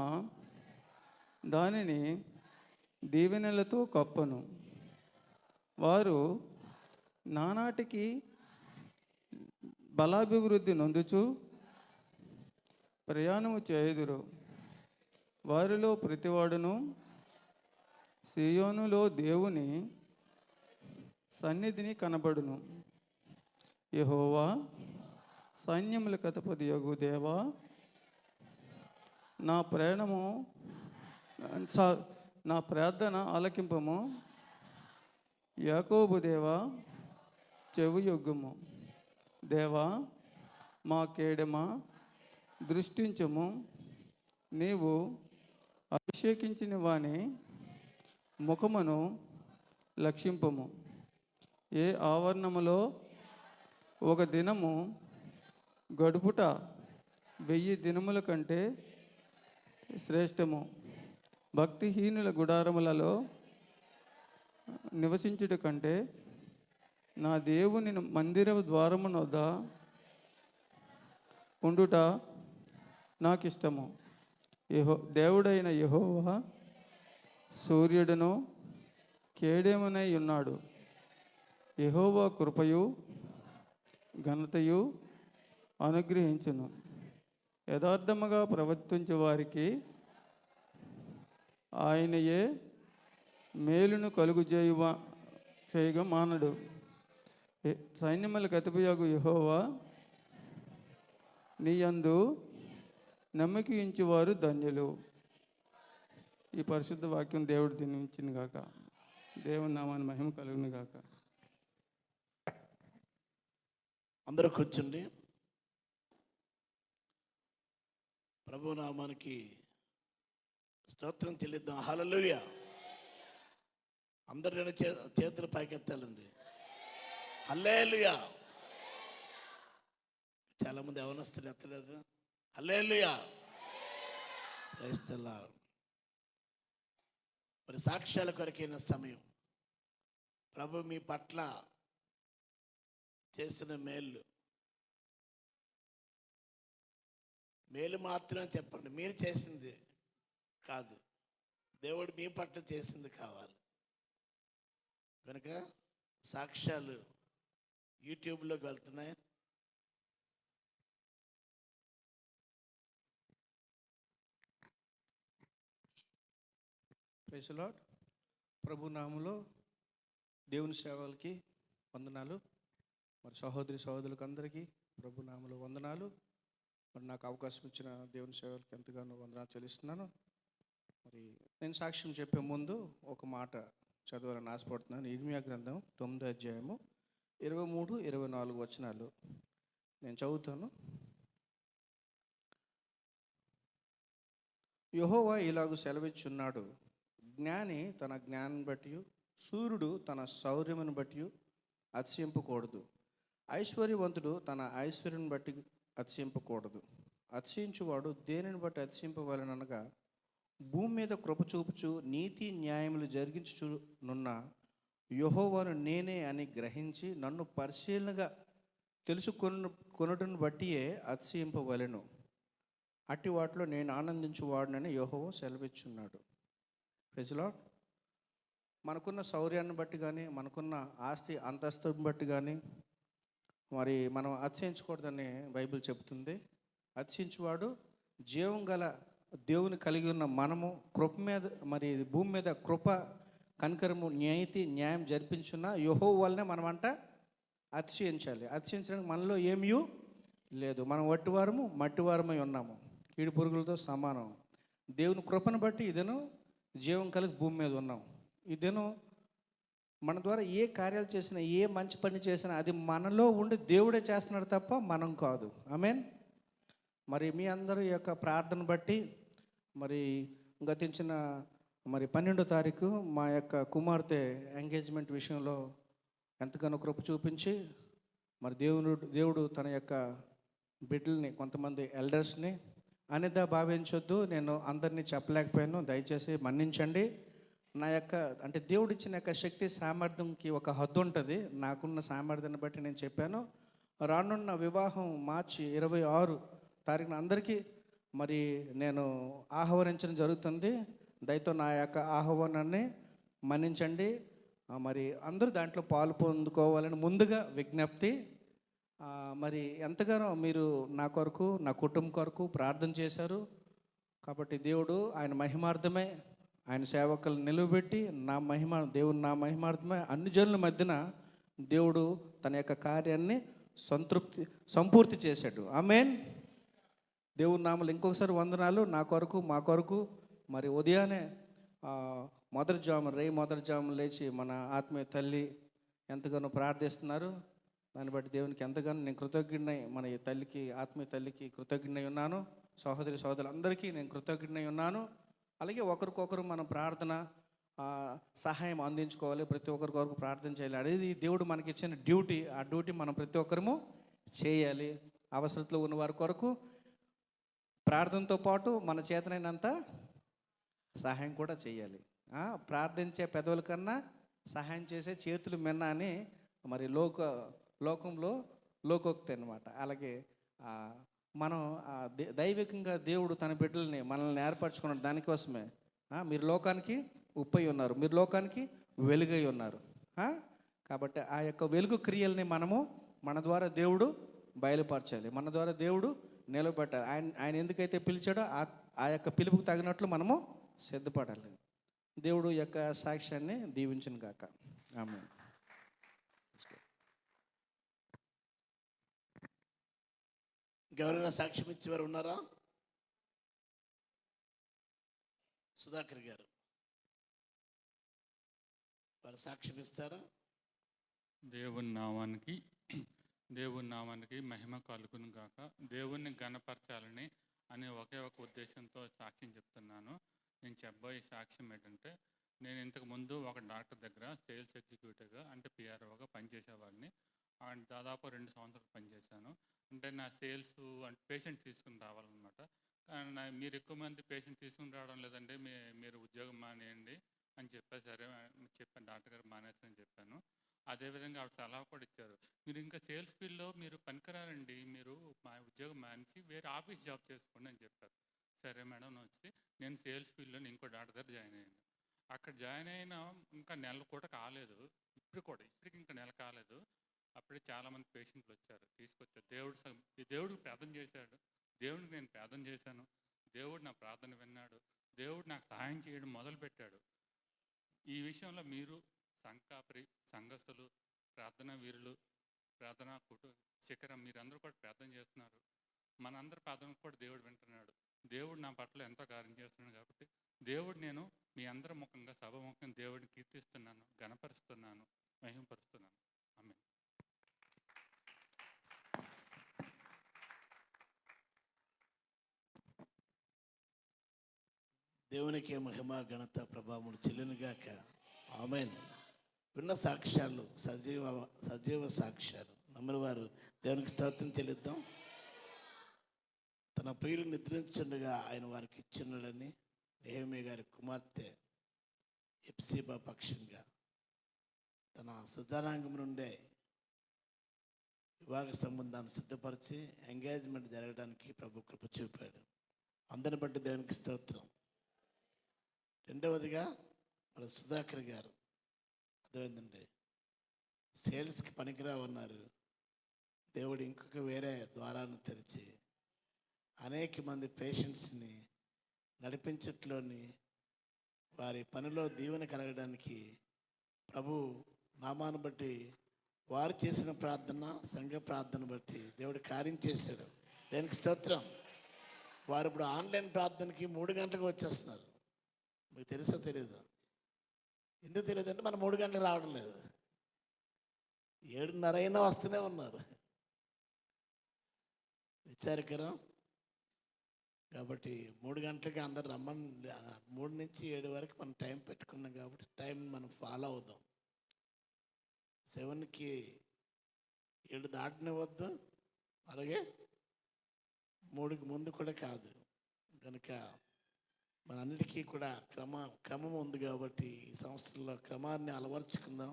Speaker 4: దానిని దీవెనలతో కప్పను. వారు నానాటికి బలాభివృద్ధి నొందుచు ప్రయాణము చేయుదురు. వారిలో ప్రతివాడును సీయోనులో దేవుని సన్నిధిని కనబడును. యెహోవా సైన్యములకు అధిపతియగు దేవా, నా నా ప్రార్థన ఆలకింపము. యాకోబు దేవా, చెవియొగ్గుము. దేవా, మా కేడమా, దృష్టించుము. నీవు అభిషేకించిన వాని ముఖమును లక్షింపము. ఏ ఆవరణములో ఒక దినము గడుపుట 1000 దినముల కంటే శ్రేష్టము. భక్తిహీనుల గుడారములలో నివసించుట కంటే నా దేవుని మందిర ద్వారమునొద్ద ఉండుట నాకు ఇష్టము. దేవుడైన యెహోవా సూర్యుడును కేడెమునై ఉన్నాడు. యెహోవా కృపయు ఘనతయు అనుగ్రహించును. యథార్థముగా ప్రవర్తించు వారికి ఆయనయే మేలును చేయగా మానడు. సైన్యములకు అధిపతియగు యెహోవా, నీ యందు నమ్మకించువారు ధన్యులు. ఈ పరిశుద్ధ వాక్యం దేవుడు దీనించిన గాక. దేవుని నామాన్ని మహిమ కలుగును గాక.
Speaker 5: అందరూ కూర్చుండి. ప్రభు నామానికి స్తోత్రం చెల్లిద్దాం. హల్లెలూయా. అందరు రెండు చేతులు పైకెత్తాలండి. హల్లెలూయా. చాలా మంది యవనస్తులు ఎత్తలేదు. హల్లెలూయా. Praise the lord. మరి సాక్ష్యాల కొరకైన సమయం. ప్రభు మీ పట్ల చేసిన మేలు మాత్రం చెప్పండి. మీరు చేసింది కాదు, దేవుడు మీ పట్ల చేసింది కావాలి. కనుక సాక్ష్యాలు యూట్యూబ్లోకి వెళ్తున్నాయి.
Speaker 6: Praise the lord. ప్రభు నామములో దేవుని సేవలకి వందనాలు. మరి సహోదరులకు అందరికీ ప్రభు నామములో వందనాలు. మరి నాకు అవకాశం ఇచ్చిన దేవుని సేవలకి ఎంతగానో వందనాలు చెల్లిస్తున్నాను. మరి నేను సాక్ష్యం చెప్పే ముందు ఒక మాట చదవాలని ఆశపడుతున్నాను. ఇర్మియా గ్రంథం 9వ అధ్యాయము 23, 24 వచనాలు నేను చదువుతాను. యెహోవా ఇలాగు సెలవిచ్చున్నాడు, జ్ఞాని తన జ్ఞానం బట్టి, సూర్యుడు తన శౌర్యమును బట్టి అతిశయింపకూడదు. ఐశ్వర్యవంతుడు తన ఐశ్వర్యం బట్టి అతిశయింపకూడదు. అతిశయించువాడు దేనిని బట్టి అతిశయింపవలెననగా, భూమి మీద కృప చూపుచు నీతి న్యాయములు జరిగించునున్న యెహోవాను నేనే అని గ్రహించి నన్ను పరిశీలనగా కొనుటను బట్టియే అతిశయింపవలెను. అట్టి వాటిలో నేను ఆనందించువాడునని యెహోవా సెలవిచ్చున్నాడు. Praise the lord. మనకున్న శౌర్యాన్ని బట్టి కానీ, మనకున్న ఆస్తి అంతస్తుని బట్టి కానీ మరి మనం అతిశయించకూడదని బైబిల్ చెబుతుంది. అతిశయించువాడు జీవం గల దేవుని కలిగి ఉన్న మనము కృప మీద, మరి భూమి మీద కృప, కనికరము, న్యాయం జరిపించున్న యెహోవా వల్లనే మనమంట అతిశయించాలి. అతిశయించడానికి మనలో ఏమీ లేదు. మనం వట్టివారము మట్టివారమై ఉన్నాము, కీడు పురుగులతో సమానం. దేవుని కృపను బట్టి ఇదేను జీవం కలిగి భూమి మీద ఉన్నాం. ఇదేను మన ద్వారా ఏ కార్యాలు చేసినా, ఏ మంచి పని చేసినా అది మనలో ఉండి దేవుడే చేస్తున్నాడు తప్ప మనం కాదు. ఆమేన్. మరి మీ అందరి యొక్క ప్రార్థన బట్టి మరి గతించిన 12వ తారీఖు మా యొక్క కుమార్తె ఎంగేజ్మెంట్ విషయంలో ఎంతగానో కృప చూపించి మరి దేవుడు తన యొక్క బిడ్డల్ని, కొంతమంది ఎల్డర్స్ని అనిదా భావించొద్దు, నేను అందరినీ చెప్పలేకపోయాను, దయచేసి మన్నించండి. నా యొక్క అంటే దేవుడు ఇచ్చిన యొక్క శక్తి సామర్థ్యంకి ఒక హద్దు ఉంటుంది. నాకున్న సామర్థ్యాన్ని బట్టి నేను చెప్పాను. రానున్న వివాహం మార్చి 26 తారీఖున అందరికీ మరి నేను ఆహ్వానించడం జరుగుతుంది. దయతో నా యొక్క ఆహ్వానాన్ని మన్నించండి. మరి అందరూ దాంట్లో పాలు పొందుకోవాలని ముందుగా విజ్ఞప్తి. మరి ఎంతగానో మీరు నా కొరకు, నా కుటుంబం కొరకు ప్రార్థన చేశారు. కాబట్టి దేవుడు ఆయన మహిమార్థమే ఆయన సేవకులను నిలవబెట్టి దేవుడు నా మహిమార్థమే అన్ని జనుల మధ్యన దేవుడు తన యొక్క కార్యాన్ని సంపూర్తి చేశాడు. ఆమేన్. దేవుని నామలు ఇంకొకసారి వందనాలు. నా కొరకు మా కొరకు మరి ఉదయాన్నే మొదటి జాము లేచి మన ఆత్మీయ తల్లి ఎంతగానో ప్రార్థిస్తున్నారు. దాన్ని బట్టి దేవునికి ఎంతగానో నేను కృతజ్ఞుడినై, మన ఈ తల్లికి, ఆత్మీయ తల్లికి కృతజ్ఞుడినై ఉన్నాను. సహోదరులందరికీ నేను కృతజ్ఞుడినై ఉన్నాను. అలాగే ఒకరికొకరు మనం ప్రార్థన సహాయం అందించుకోవాలి. ప్రతి ఒక్కరి కొరకు ప్రార్థన చేయాలి. అనేది దేవుడు మనకి ఇచ్చిన డ్యూటీ. ఆ డ్యూటీ మనం ప్రతి ఒక్కరము చేయాలి. అవసరతలో ఉన్న వారి కొరకు ప్రార్థనతో పాటు మన చేతనైనంత సహాయం కూడా చేయాలి. ప్రార్థించే పెదవుల కన్నా సహాయం చేసే చేతులు మిన్న అని మరి లోకంలో లోకోక్తి అన్నమాట. అలాగే మనం దైవికంగా దేవుడు తన బిడ్డల్ని మనల్ని ఏర్పరచుకున్నాడు. దానికోసమే మీరు లోకానికి ఉప్పై ఉన్నారు, మీరు లోకానికి వెలుగై ఉన్నారు. కాబట్టి ఆ యొక్క వెలుగు క్రియల్ని మనము మన ద్వారా దేవుడు బయలుపరచాలి, మన ద్వారా దేవుడు నిలబెట్టాలి. ఆయన ఎందుకైతే పిలిచాడో ఆ యొక్క పిలుపుకు తగినట్లు మనము సిద్ధపడాలి. దేవుడు యొక్క సాక్ష్యాన్ని దీవించును గాక. ఆమేన్.
Speaker 5: ఎవరైనా సాక్ష్యం ఇచ్చేవారు ఉన్నారా? సుధాకర్ గారు వారు సాక్ష్యం ఇస్తారా?
Speaker 7: దేవుని నామానికి మహిమ కలుగును గాక. దేవుణ్ణి ఘనపరచాలని అనే ఒకే ఒక ఉద్దేశంతో సాక్ష్యం చెప్తున్నాను. నేను చెప్పబోయే సాక్ష్యం ఏంటంటే, నేను ఇంతకు ముందు ఒక డాక్టర్ దగ్గర సేల్స్ ఎగ్జిక్యూటివ్గా అంటే పిఆర్ఓగా పనిచేసేవాడిని. దాదాపు 2 సంవత్సరాలు పనిచేశాను. అంటే నా సేల్స్ అంటే పేషెంట్ తీసుకుని రావాలన్నమాట. కానీ మీరు ఎక్కువ మంది పేషెంట్ తీసుకుని రావడం లేదండి, మీరు ఉద్యోగం మానేయండి అని చెప్పారు. సరే చెప్పాను, డాక్టర్ గారు మానేస్తానని చెప్పాను. అదేవిధంగా ఆవిడ సలహా కూడా ఇచ్చారు, మీరు ఇంకా సేల్స్ ఫీల్డ్లో మీరు పనికిరారండి, మీరు మా ఉద్యోగం మానేసి వేరే ఆఫీస్ జాబ్ చేసుకోండి అని చెప్పారు. సరే మేడం వచ్చి నేను సేల్స్ ఫీల్డ్లో ఇంకో డాక్టర్ దగ్గర జాయిన్ అయ్యాను. అక్కడ జాయిన్ అయినా ఇంకా నెల కూడా కాలేదు, ఇప్పటికి ఇంకా నెల కాలేదు. అప్పుడే చాలామంది పేషెంట్లు వచ్చారు, తీసుకొచ్చారు. దేవుడికి ప్రార్థన చేశాడు, దేవుడికి నేను ప్రార్థన చేశాను. దేవుడు నా ప్రార్థన విన్నాడు, దేవుడు నాకు సహాయం చేయడం మొదలుపెట్టాడు. ఈ విషయంలో మీరు సంఘస్థులు, ప్రార్థనా వీరులు, ప్రార్థనా శిఖరం మీరందరూ కూడా ప్రార్థన చేస్తున్నారు. మనందరి ప్రార్థన కూడా దేవుడు వింటున్నాడు. దేవుడు నా పట్ల ఎంతో కార్యం చేస్తున్నాడు. కాబట్టి నేను మీ అందరి ముఖంగా సభముఖంగా దేవుడిని కీర్తిస్తున్నాను, ఘనపరుస్తున్నాను, మహిమపరుస్తున్నాను. ఆమేన్.
Speaker 5: దేవునికి మహిమ ఘనత ప్రభావములు చెల్లునుగాక. ఆమేన్. విన్న సాక్ష్యాలు సజీవ సాక్ష్యాలు నమ్మిన వారు దేవునికి స్తోత్రం చెల్లిద్దాం. తన ప్రియులు నిద్రించుండగా ఆయన వారికి ఇచ్చినని నెహెమీయా గారి కుమార్తె ఎప్సిబా పక్షంగా తన సుధారాంగం నుండే వివాహ సంబంధాన్ని సిద్ధపరిచి ఎంగేజ్మెంట్ జరగడానికి ప్రభు కృప చూపాడు. అందరిని బట్టి దేవునికి స్తోత్రం. రెండవదిగా మన సుధాకర్ గారు అర్థమైందండి, సేల్స్కి పనికిరావన్నారు. దేవుడు ఇంకొక వేరే ద్వారాన్ని తెరిచి అనేక మంది పేషెంట్స్ని నడిపించట్లోని వారి పనిలో దీవెన కలగడానికి ప్రభు నామాన్ని బట్టి వారు చేసిన ప్రార్థన, సంఘ ప్రార్థన బట్టి దేవుడు కార్యం చేశాడు. దానికి స్తోత్రం. వారు ఇప్పుడు ఆన్లైన్ ప్రార్థనకి 3 గంటలకు వచ్చేస్తున్నారు. మీకు తెలుసో తెలియదు? ఎందుకు తెలియదు అంటే మనం 3 గంటలకు రావడం లేదు, 7:30 అయినా వస్తూనే ఉన్నారు. విచారకరం. కాబట్టి 3 గంటలకి అందరు రమ్మని 3 నుంచి 7 వరకు మనం టైం పెట్టుకున్నాం. కాబట్టి టైం మనం ఫాలో అవుదాం. 7కి 7 దాటనివ్వద్దు, అలాగే 3కి ముందు కూడా కాదు. కనుక మనందరికీ కూడా క్రమం ఉంది. కాబట్టి ఈ సంవత్సరంలో క్రమాన్ని అలవర్చుకుందాం.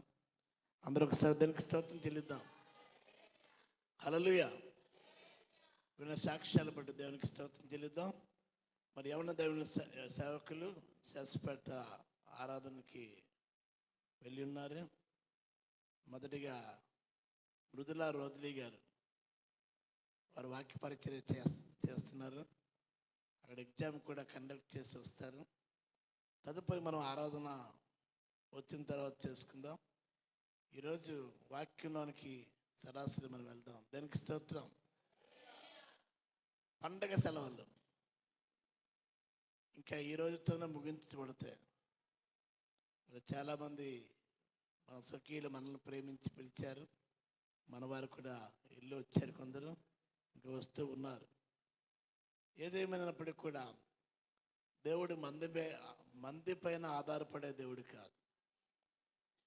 Speaker 5: అందరూ ఒకసారి దానికి స్తోత్రం చెల్లిద్దాం. హల్లెలూయా. విన్న సాక్ష్యాలు బట్టి దేవునికి స్తోత్రం చెల్లిద్దాం. మరి ఏమన్నా దేవుని సేవకులు శాసపేట ఆరాధనకి వెళ్ళి ఉన్నారు. మొదటిగా మృదులా రోదిలి గారు వారు వాక్య పరిచర్య చేస్తున్నారు. అక్కడ ఎగ్జామ్ కూడా కండక్ట్ చేసి వస్తారు. తదుపరి మనం ఆరాధన వచ్చిన తర్వాత చేసుకుందాం. ఈరోజు వాక్యంలోనికి సరాసరి మనం వెళ్దాం. దానికి స్తోత్రం. పండగ సెలవులు ఇంకా ఈ రోజుతోనే ముగించబడతాయి. మరి చాలామంది మన స్వకీయులు మనల్ని ప్రేమించి పిలిచారు. మన వారు కూడా ఇల్లు వచ్చారు, కొందరు ఇంకా వస్తూ ఉన్నారు. ఏదేమైనప్పటికీ కూడా దేవుడు మంది పైన ఆధారపడే దేవుడు కాదు.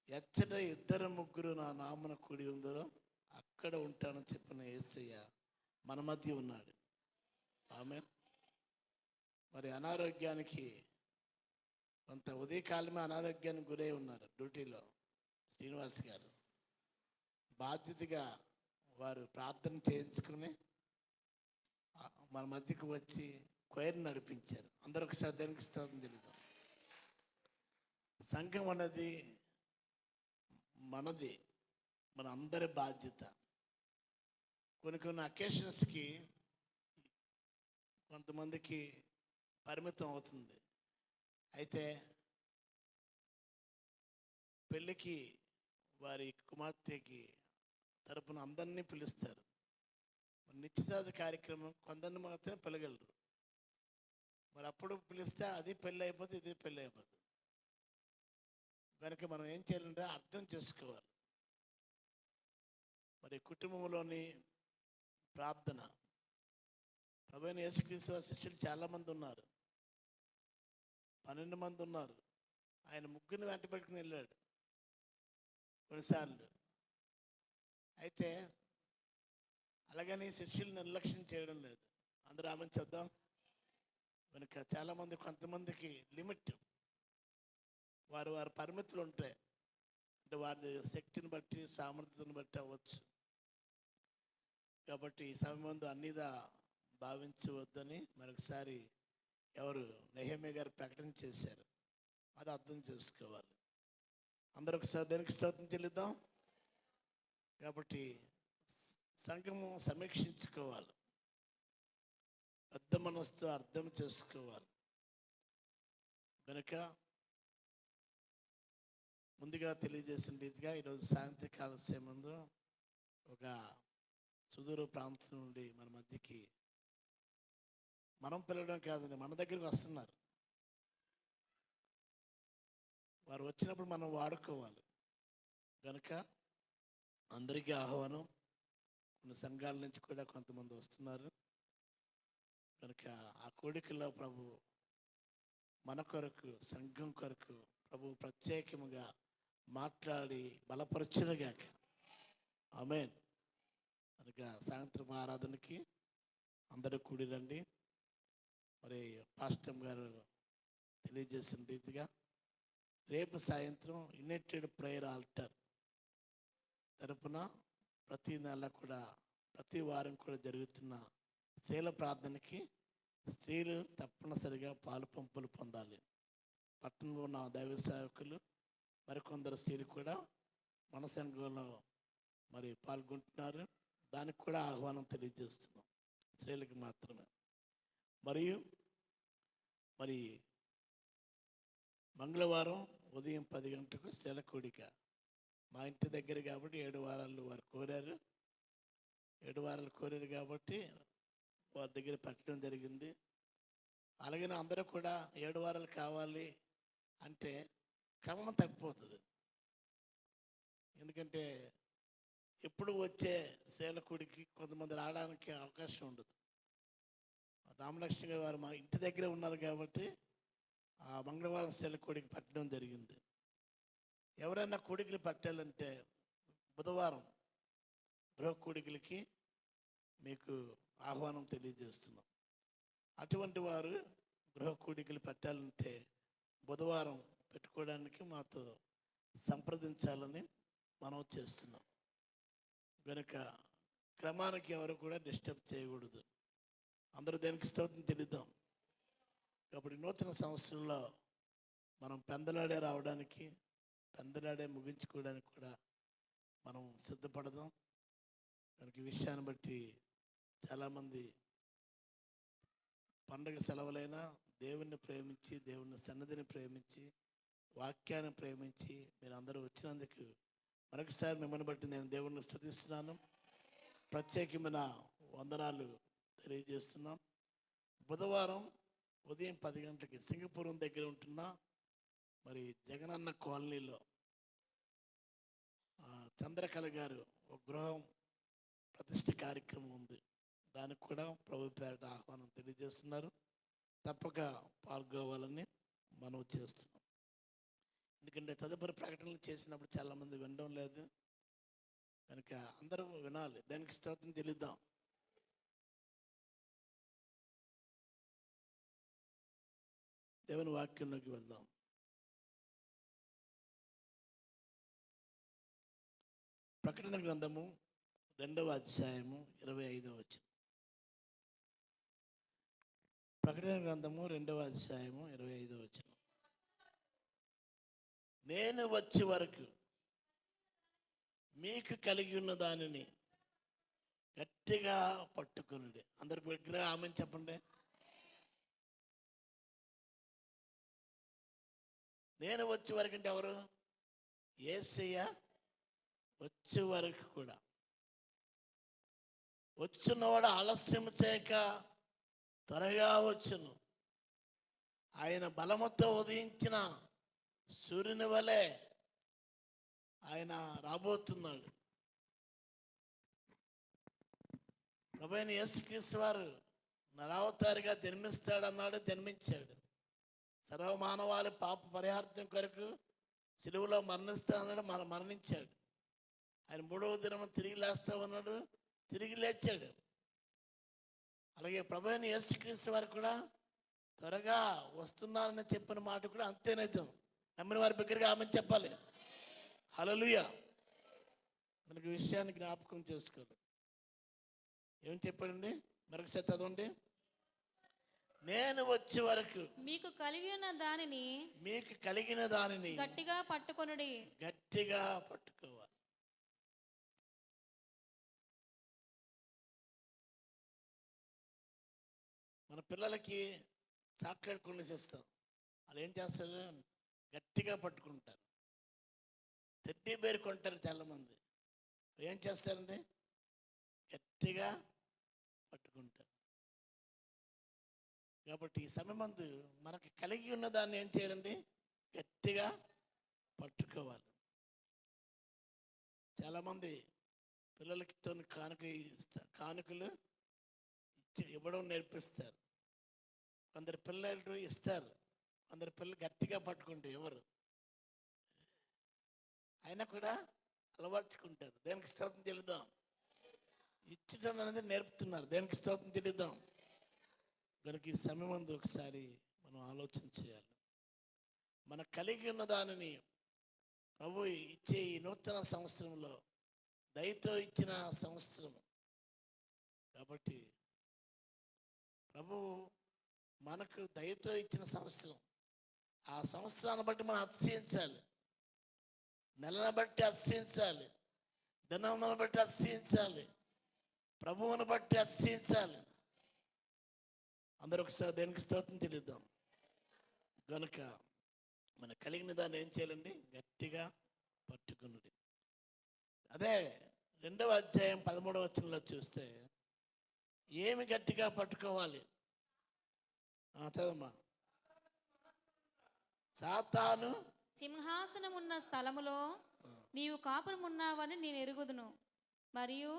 Speaker 5: ఎచ్చట 2-3 నా నామన కూడి ఉందరో అక్కడ ఉంటానని చెప్పిన యేసయ్య మన మధ్య ఉన్నాడు. ఆమేన్. మరి అనారోగ్యానికి కొంత ఉదయకాలమే అనారోగ్యానికి గురై ఉన్నారు డ్యూటీలో. శ్రీనివాస్ గారు బాధ్యతగా వారు ప్రార్థన చేయించుకుని మన మధ్యకు వచ్చి క్వైర్ నడిపించారు. అందరూ ఒకసారి దానికి స్తోత్రం చెల్లిద్దాం. సంఘం అన్నది మనది, మన అందరి బాధ్యత. కొన్ని అకేషన్స్కి కొంతమందికి పరిమితం అవుతుంది. అయితే పెళ్ళికి వారి కుమార్తెకి తరపున అందరినీ పిలుస్తారు. నిశ్చితార్థ కార్యక్రమం కొందరిని మాత్రమే పిలగలరు. మరి అప్పుడు పిలిస్తే అది పెళ్ళి అయిపోతుంది, ఇది పెళ్ళి అయిపోతుంది. కనుక మనం ఏం చేయాలంటే అర్థం చేసుకోవాలి. మరి కుటుంబంలోని ప్రార్థన, ప్రభువైన యేసుక్రీస్తు శిష్యులు చాలామంది ఉన్నారు, 12 మంది ఉన్నారు. ఆయన 3 వెంట పెట్టుకుని వెళ్ళాడు కొన్నిసార్లు. అయితే అలాగని శిష్యులు నిర్లక్ష్యం చేయడం లేదు. అందరూ ఆమె చేద్దాం. కనుక చాలామంది, కొంతమందికి లిమిట్, వారి పరిమితులు ఉంటాయి. అంటే వారి శక్తిని బట్టి, సామర్థ్యాన్ని బట్టి అవ్వచ్చు. కాబట్టి ఈ సమయం అన్నిదా భావించవద్దని మరొకసారి ఎవరు నెహెమ్యా గారు ప్రకటన చేశారు. అది అర్థం చేసుకోవాలి. అందరూ ఒకసారి దానికి స్తోత్రం చెల్లిద్దాం. కాబట్టి సంఘము సమీక్షించుకోవాలి, పెద్ద మనసుతో అర్థం చేసుకోవాలి. కనుక ముందుగా తెలియజేసిన రీతిగా ఈరోజు సాయంత్రకాల సమయంలో ఒక సుదూర ప్రాంతం నుండి మన మధ్యకి మనం పిలవడం కాదండి, మన దగ్గరికి వస్తున్నారు. వారు వచ్చినప్పుడు మనం వాడుకోవాలి. కనుక అందరికీ ఆహ్వానం. కొన్ని సంఘాల నుంచి కూడా కొంతమంది వస్తున్నారు. కనుక ఆ కోడికల్లో ప్రభు మన కొరకు, సంఘం కొరకు ప్రభు ప్రత్యేకముగా మాట్లాడి బలపరచునుగాక. ఆమేన్. కనుక సాయంత్రం ఆరాధనకి అందరూ కూడి రండి. మరి పాస్టర్ గారు తెలియజేసిన రీతిగా రేపు సాయంత్రం యునైటెడ్ ప్రేయర్ ఆల్టర్ తరపున ప్రతి నెల కూడా, ప్రతి వారం కూడా జరుగుతున్న స్త్రీల ప్రార్థనకి స్త్రీలు తప్పనిసరిగా పాలు పంపులు పొందాలి. పట్టణంలో ఉన్న దైవ సేవకులు మరికొందరు స్త్రీలు కూడా మన సంఘంలో మరి పాల్గొంటున్నారు. దానికి కూడా ఆహ్వానం తెలియజేస్తున్నాం, స్త్రీలకు మాత్రమే. మరియు మరి మంగళవారం ఉదయం 10 గంటలకు స్త్రీల కూడిక మా ఇంటి దగ్గర కాబట్టి 7 వారాలు వారు కోరారు. 7 వారాలు కోరారు కాబట్టి వారి దగ్గర పెట్టడం జరిగింది. అలాగే అందరూ కూడా 7 వారాలు కావాలి అంటే క్రమం తప్పిపోతుంది. ఎందుకంటే ఎప్పుడు వచ్చే సేలకుడికి కొంతమంది రావడానికి అవకాశం ఉండదు. రామలక్ష్మి గారు వారు మా ఇంటి దగ్గర ఉన్నారు కాబట్టి ఆ మంగళవారం సేలకుడికి పెట్టడం జరిగింది. ఎవరైనా కోడికలు పట్టాలంటే బుధవారం గృహ కోడికలకి మీకు ఆహ్వానం తెలియజేస్తున్నాం. అటువంటి వారు గృహ కోడికలు పెట్టాలంటే బుధవారం పెట్టుకోవడానికి మాతో సంప్రదించాలని మనం చేస్తున్నాం. కనుక క్రమానికి ఎవరు కూడా డిస్టర్బ్ చేయకూడదు. అందరూ దేనికి స్తోత్రం చెల్లిద్దాం. కాబట్టి నూతన సంవత్సరంలో మనం పెందలాడే రావడానికి, పెందలాడే ముగించుకోవడానికి కూడా మనం సిద్ధపడదాం. కనుక ఈ విషయాన్ని బట్టి చాలామంది పండగ సెలవులైనా దేవుణ్ణి ప్రేమించి, దేవుని సన్నిధిని ప్రేమించి, వాక్యాన్ని ప్రేమించి మీరు అందరూ వచ్చినందుకు మరొకసారి మిమ్మల్ని బట్టి నేను దేవుణ్ణి స్తుతిస్తున్నాను. ప్రత్యేకమైన వందనాలు తెలియజేస్తున్నాం. బుధవారం ఉదయం 10 గంటలకి సింగపూరం దగ్గర ఉంటున్న మరి జగనన్న కాలనీలో చంద్రకళ గారు ఒక గృహం ప్రతిష్ఠ కార్యక్రమం ఉంది. దానికి కూడా ప్రభు పేరిట ఆహ్వానం తెలియజేస్తున్నారు. తప్పక పాల్గొవాలని మనవి చేస్తున్నాం. ఎందుకంటే తదుపరి ప్రకటనలు చేసినప్పుడు చాలామంది వినడం లేదు కనుక అందరూ వినాలి. దానికి స్తోత్రం చెల్లిద్దాం. దేవుని వాక్యంలోకి వెళ్దాం. ప్రకటన గ్రంథము 2వ అధ్యాయము 25వ వచనం. ప్రకటన గ్రంథము 2వ అధ్యాయము 25వ వచనం. నేను వచ్చే వరకు మీకు కలిగి ఉన్న దానిని గట్టిగా పట్టుకునుడి. అందరి దగ్గర ఆమెను చెప్పండి. నేను వచ్చే వరకు అంటే ఎవరు? యేసయ్య వచ్చే వరకు కూడా. వచ్చున్నవాడు ఆలస్యం చేయక త్వరగా వచ్చును. ఆయన బలముతో ఉదయించిన సూర్యుని వలె ఆయన రాబోతున్నాడు. ప్రభువైన యేసుక్రీస్తు వారు నరావతారిగా జన్మిస్తాడన్నాడు, జన్మించాడు. సర్వమానవాళి పాప పరిహార్థం కొరకు సిలువలో మరణిస్తానన్నాడు, మరణించాడు. ఆయన 3వ దినం తిరిగి లేస్తామన్నాడు, తిరిగి లేచాడు. అలాగే ప్రభువైన యేసుక్రీస్తు వారు కూడా త్వరగా వస్తున్నారని చెప్పిన మాట కూడా అంతే నిజం. నమ్మిన వారి దగ్గరగా ఆమె చెప్పాలి. హల్లెలూయా. మనకి విషయాన్ని జ్ఞాపకం చేసుకోవాలి. ఏం చెప్పాడండి? మరొకసారి చదవండి. నేను వచ్చే వరకు
Speaker 8: మీకు కలిగిన దానిని గట్టిగా పట్టుకొనుడి.
Speaker 5: గట్టిగా పట్టుకోవాలి. మన పిల్లలకి చాక్లెట్ కొనిసిస్తాం. వాళ్ళు ఏం చేస్తారు? గట్టిగా పట్టుకుంటారు. టెడ్డీ బేర్ కొంటారు చాలామంది. ఏం చేస్తారండి? గట్టిగా పట్టుకుంటారు. కాబట్టి ఈ సమయమందు మనకి కలిగి ఉన్న దాన్ని ఏం చేయాలండి? గట్టిగా పట్టుకోవాలి. చాలామంది పిల్లలకి కానుకలు ఇవ్వడం నేర్పిస్తారు. కొందరు పిల్లలు ఇస్తారు, కొందరు పిల్లలు గట్టిగా పట్టుకుంటే ఎవరు అయినా కూడా అలవర్చుకుంటారు. దేనికి స్తోత్రం చెల్లిద్దాం. ఇచ్చడం అనేది నేర్పుతున్నారు. దేనికి స్తోత్రం చెల్లిద్దాం. కనుక ఈ సమయం ముందు ఒకసారి మనం ఆలోచన చేయాలి. మన కలిగి ఉన్న దానిని ప్రభు ఇచ్చే ఈ నూతన సంవత్సరంలో దయతో ఇచ్చిన సంవత్సరం కాబట్టి ప్రభు మనకు దయతో ఇచ్చిన సంవత్సరం. ఆ సంవత్సరాన్ని బట్టి మనం అతిశయించాలి. నెలను బట్టి అతిశయించాలి. దినమును బట్టి అతిశయించాలి. ప్రభువును బట్టి అతిశయించాలి. అందరూ ఒకసారి దేనికి స్తోత్రం చెల్లిద్దాం. కనుక మన కలిగిన దాన్ని ఏం చేయాలండి? గట్టిగా పట్టుకున్నది. అదే 2వ అధ్యాయం 13వ వచనంలో చూస్తే ఏమి గట్టిగా పట్టుకోవాలి? చదమ్మా. సాతాను
Speaker 8: సింహాసనమున్న స్థలములో నీవు కాపురమున్నావని నేను ఎరుగుదును. మరియు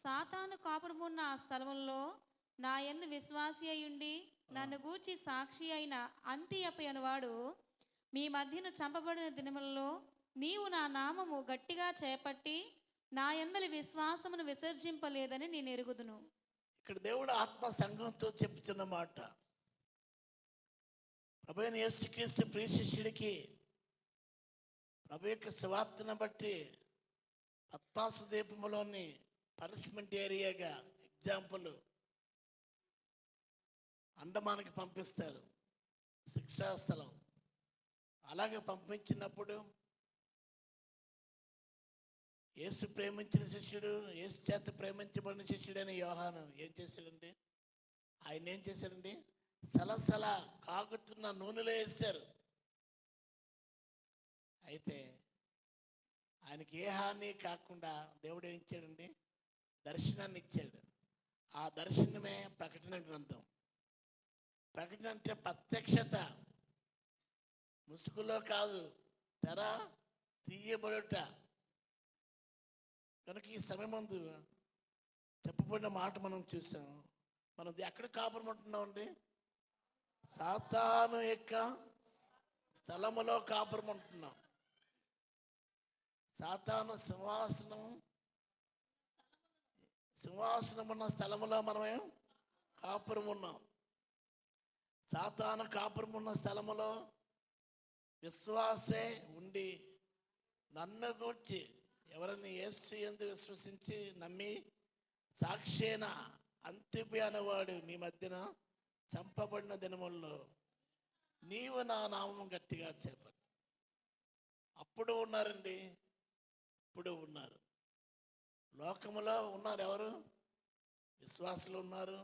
Speaker 8: సాతాను కాపురమున్న ఆ స్థలములో నా యందు విశ్వాసి అయ్యుండి నన్ను గూర్చి సాక్షి అయిన అంతియపై అనువాడు మీ మధ్యను చంపబడిన దినములలో నీవు నా నామము గట్టిగా చేపట్టి నా యందలి విశ్వాసమును విసర్జింపలేదని నేను ఎరుగుదును.
Speaker 5: ఇక్కడ దేవుడు ఆత్మ సంఘంతో చెప్పుచున్న మాట. ప్రభువైన యేసుక్రీస్తు ప్రియ శిష్యుడికి ప్రభు యొక్క సువార్తను బట్టి పత్మాసు ద్వీపంలోని పనిష్మెంట్ ఏరియాగా ఎగ్జాంపుల్ అండమానికి పంపిస్తారు, శిక్షాస్థలం. అలాగే పంపించినప్పుడు యేసు ప్రేమించిన శిష్యుడు, యేసు చేత ప్రేమించబడిన శిష్యుడైన యోహాను ఏం చేశాడండి? ఆయన ఏం చేశాడండి? సలసల కాగుతున్న నూనెలో వేశారు. అయితే ఆయనకి ఏ హాని కాకుండా దేవుడు ఏం ఇచ్చాడండి? దర్శనాన్ని ఇచ్చాడు. ఆ దర్శనమే ప్రకటన గ్రంథం. ప్రకటన అంటే ప్రత్యక్షత, ముసుగులో కాదు, తెర తీయబడుట. కనుక ఈ సమయమందు చెప్పబడిన మాట మనం చూసాం. మనం ఎక్కడ కాపురం ఉంటున్నామండి? సాతాను యొక్క స్థలములో కాపురం ఉంటున్నాం. సాతాను సింహాసనం ఉన్న స్థలములో మనమే కాపురం ఉన్నాం. సాతాను కాపురం ఉన్న స్థలములో విశ్వాసే ఉండి నన్ను గూర్చి ఎవరిని యేసు యందు విశ్వసించి నమ్మి సాక్షేన అంతిపి అనేవాడు మీ మధ్యన చంపబడిన దినముల్లో నీవు నా నామం గట్టిగా చేపట్టు. అప్పుడు ఉన్నారండి, ఇప్పుడు ఉన్నారు. లోకములో ఉన్నారు ఎవరు? విశ్వాసులు ఉన్నారు,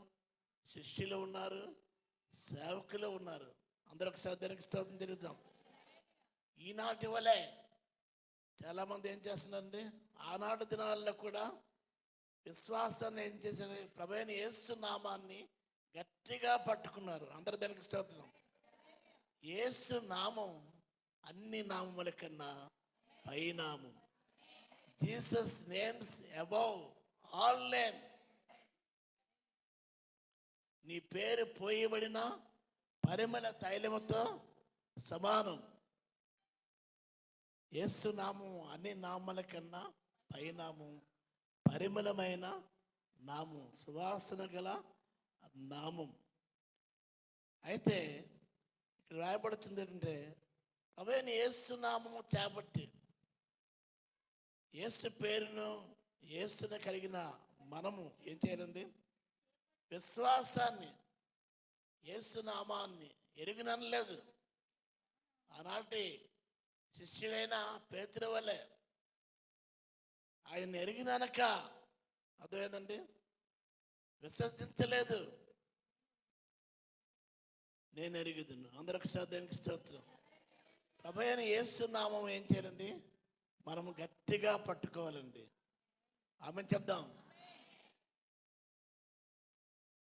Speaker 5: శిష్యులు ఉన్నారు, సేవకులు ఉన్నారు. అందరూ ఒకసారి దానికి స్తోత్రం తెలుద్దాం. ఈనాటి వలె చాలామంది ఏం చేస్తున్నారండి? ఆనాటి దినాల్లో కూడా విశ్వాసాన్ని ఏం చేశారు? ప్రభువైన యేసు నామాన్ని గట్టిగా పట్టుకున్నారు. అందరూ దానికి స్తోత్రం. యేసు నామం అన్ని నామముల కన్నా పైనామం. Jesus names above all names. నీ పేరు పోయబడిన పరిమళ తైలముతో సమానం. యేసు నామం అన్ని నామముల కన్నా పైనామం, పరిమళమైన నామం, సువాసన గల నామం. అయితే ఇక్కడ రాయబడుతుంది ఏంటంటే ప్రభువైన యేసు నామము చేపట్టి, యేసు పేరును, యేసును కలిగిన మనము ఏం చేయాలండి? విశ్వాసాన్ని, యేసు నామాన్ని ఎరిగినలేదు. ఆనాటి శిష్యుడైన పేతురు వలె ఆయన ఎరిగినక అర్థమైందండి, విశ్వసించలేదు. నేను ఎరుగుదును. అందరికి శ్రద్ధకి స్తోత్రం. ప్రభువైన యేసు నామం ఏం చేయాలండి? మనము గట్టిగా పట్టుకోవాలండి. ఆమె చెప్దాం.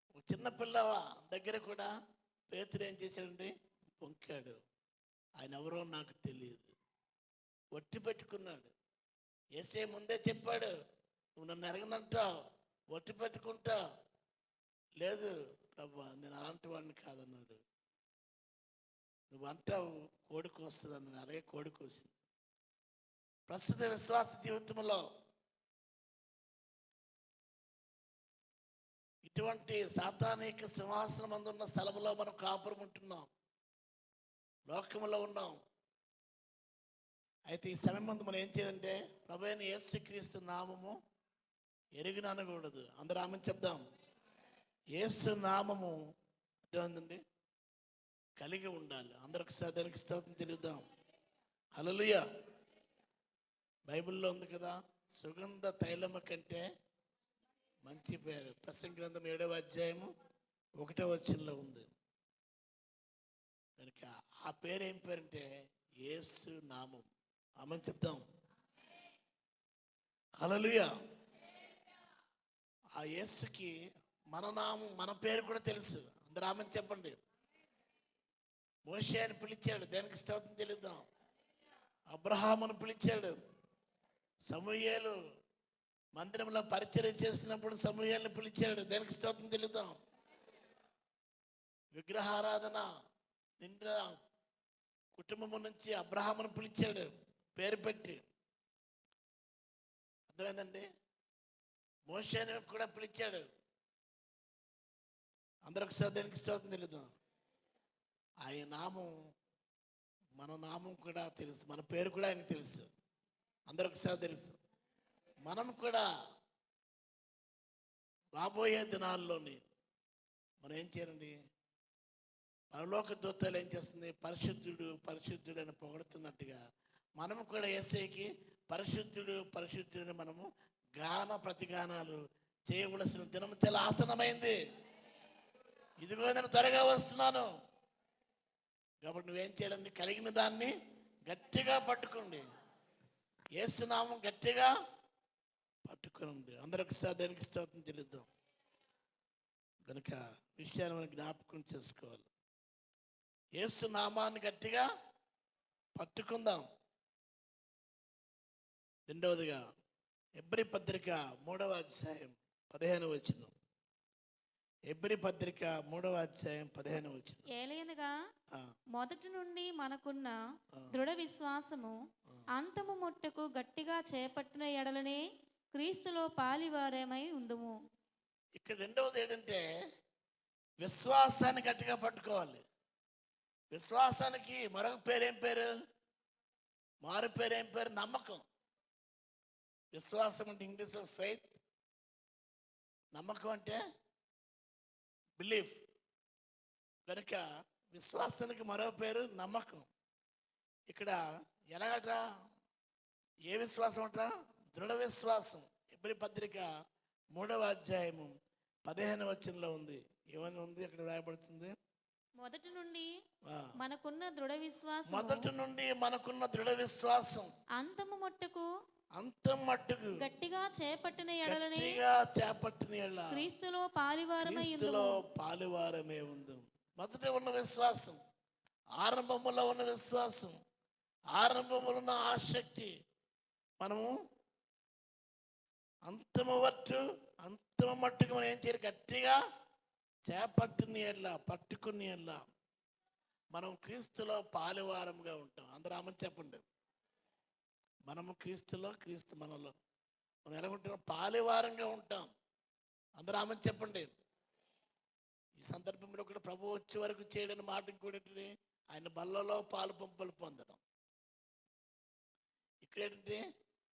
Speaker 5: ఒక చిన్న పిల్ల దగ్గర కూడా పేతురు ఏం చేశాడండి? పొంకాడు. ఆయన ఎవరో నాకు తెలియదు, ఒట్టి పెట్టుకున్నాడు. యేసే ముందే చెప్పాడు, నువ్వు నన్ను ఎరగనంటావు, ఒట్టి పెట్టుకుంటావు. లేదు ప్రభు, నేను అలాంటి వాడిని కాదన్నాడు. నువ్వు అంటావు కోడి కోస్తుంది అన్నాడు. అలాగే కోడి కోసింది. ప్రస్తుత విశ్వాస జీవితంలో ఇటువంటి సాతానిక సింహాసనం అందున్న స్థలంలో మనం కాపురం ఉంటున్నాం, లోకంలో ఉన్నాం. అయితే ఈ సమయం ముందు మనం ఏం చేయాలంటే ప్రభువైన యేసుక్రీస్తు నామము ఎరిగిన అనకూడదు. అందరూ ఆమె చెప్దాం. యేసు నామము అర్థమైందండి కలిగి ఉండాలి. అందరికి దానికి స్తోత్రం తెలుద్దాం. హల్లెలూయా. బైబిల్లో ఉంది కదా, సుగంధ తైలము కంటే మంచి పేరు. ప్రసంగి గ్రంథం 7వ అధ్యాయము 1వ వచనంలో ఉంది. కనుక ఆ పేరు ఏం పేరంటే యేసు నామం. ఆమె చెప్దాం. హల్లెలూయా. ఆ యేసుకి మన నామం, మన పేరు కూడా తెలుసు. అందరూ ఆమె చెప్పండి. మోషే అని పిలిచాడు, దేనికి స్తోత్రం తెలుద్దాం. అబ్రహామును పిలిచాడు. సమూయేలు మందిరంలో పరిచర్య చేసినప్పుడు సమూయేలుని పిలిచాడు, దేనికి స్తోత్రం తెలుద్దాం. విగ్రహారాధన నిండిన కుటుంబం నుంచి అబ్రహామును పిలిచాడు పేరు పెట్టి. అర్థమైందండి. మోషేని కూడా పిలిచాడు. అందరికి దేనికి స్తోత్రం తెలుద్దాం. ఆయన నామం, మన నామం కూడా తెలుసు, మన పేరు కూడా ఆయనకు తెలుసు. అందరికి తెలుసు. మనం కూడా రాబోయే దినాల్లోని మనం ఏం చేయాలండి? పరలోక దూతలు ఏం చేస్తుంది? పరిశుద్ధుడు పరిశుద్ధుడు అని పొగడుతున్నట్టుగా మనము కూడా యేసయ్యకి పరిశుద్ధుడు పరిశుద్ధుడిని మనము గాన ప్రతిగానాలు చేయవలసిన దినం చాలా ఆసనమైంది. ఇదిగో నేను త్వరగా వస్తున్నాను. కాబట్టి నువ్వేం చేయాలండి? కలిగిన దాన్ని గట్టిగా పట్టుకోండి. యేసునామం గట్టిగా పట్టుకోండి. అందరికి దేనికి స్తోత్రం చెల్లిద్దాం. కనుక విషయాన్ని మనం జ్ఞాపకం చేసుకోవాలి. యేసు నామాన్ని గట్టిగా పట్టుకుందాం. రెండవదిగా హెబ్రీ పత్రిక 3వ అధ్యాయం 15వ వచనం. హెబ్రీ పత్రిక 3వ అధ్యాయం 15వ వచనం.
Speaker 8: ఏలయనగా మొదటి నుండి మనకున్న దృఢ విశ్వాసము అంతము మొట్టకు గట్టిగా చేపట్టిన ఎడలనే క్రీస్తులో పాలివారమై ఉందుము.
Speaker 5: ఇక్కడ రెండవది ఏంటంటే విశ్వాసాన్ని గట్టిగా పట్టుకోవాలి. విశ్వాసానికి మరొక పేరు ఏం పేరు? మారు పేరు ఏం పేరు? నమ్మకం. విశ్వాసం అంటే ఇంగ్లీష్లో ఫెయిత్, నమ్మకం అంటే బిలీఫ్. కనుక విశ్వాసానికి మరో పేరు నమ్మకం. ఇక్కడ ఎలాగట? ఏ విశ్వాసం అంట? దృఢ విశ్వాసం. హెబ్రీ పత్రిక 3వ అధ్యాయము 15వ వచనంలో ఉంది. ఏమని ఉంది అక్కడ రాయబడుతుంది?
Speaker 8: మొదటి నుండి మనకున్న దృఢ విశ్వాసం,
Speaker 5: మొదటి నుండి మనకున్న దృఢ విశ్వాసం
Speaker 8: అంతము మట్టుకు
Speaker 5: గట్టిగా
Speaker 8: చేపట్టిన ఎడలనే
Speaker 5: క్రీస్తులో పాలివారమై ఉందాం. మొదట ఉన్న విశ్వాసం, ఆరంభములో ఉన్న విశ్వాసం, ఆరంభములో ఉన్న ఆసక్తి మనము అంతము మట్టుకు మనం ఏం చేయాలి? గట్టిగా పట్టుకుని మనం క్రీస్తులో పాలువారంగా ఉంటాం. అందరూ ఆమె చెప్పండి. మనము క్రీస్తులో, క్రీస్తు మనలో. మనం ఎలా ఉంటున్నాం? పాలువారంగా ఉంటాం. అందరూ ఆమె చెప్పండి. ఈ సందర్భంలో కూడా ప్రభు వచ్చే వరకు చేయడని మాట ఇంకోటి, ఆయన బల్లలో పాలు పంపులు పొందడం. ఇక్కడేంటి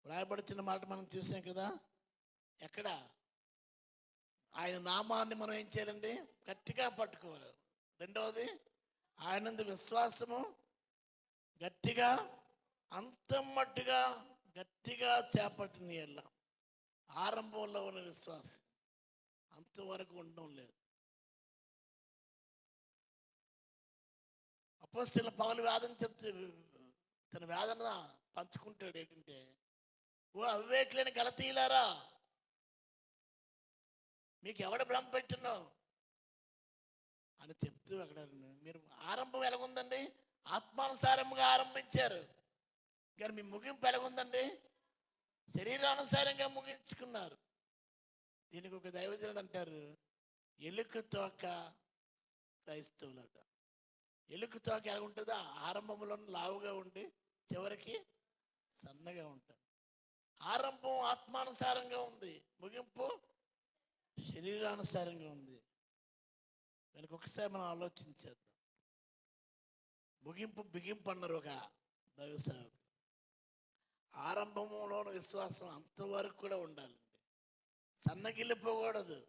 Speaker 5: వ్రాయబడిచిన మాట మనం చూసాం కదా. ఎక్కడ? ఆయన నామాన్ని మనం ఏం చేయాలండి? గట్టిగా పట్టుకోవాలి. రెండవది ఆయనందు విశ్వాసము గట్టిగా అంతమట్టుగా గట్టిగా చేపట్టిన ఎల్ల. ఆరంభంలో ఉన్న విశ్వాసం అంతవరకు ఉండడం లేదు. అపోస్తలుల పౌలు వేదన చెప్తే తన వేదన పంచుకుంటాడు. ఏంటంటే, ఓ అవివేకులైన గలతీయులారా, మీకు ఎవడ భ్రమ పెట్టినావు అని చెప్తూ అక్కడ మీరు ఆరంభం ఎలాగుందండి? ఆత్మానుసారంగా ఆరంభించారు, కానీ మీ ముగింపు ఎలాగుందండి? శరీరానుసారంగా ముగించుకున్నారు. దీనికి ఒక దైవజనుడు అంటారు, ఎలుక తోక క్రైస్తవులట. ఎలుక తోక ఎలా ఉంటుందో ఆరంభంలో లావుగా ఉండి చివరికి సన్నగా ఉంటారు. ఆరంభం ఆత్మానుసారంగా ఉంది, ముగింపు శరీరానుసారంగా ఉంది. దానికి ఒకసారి మనం ఆలోచించేద్దాం. ముగింపు బిగింపు అన్నారు ఒక దైవ సేవకుడు. ఆరంభంలోని విశ్వాసం అంతవరకు కూడా ఉండాలండి. సన్నగిల్లిపోకూడదు.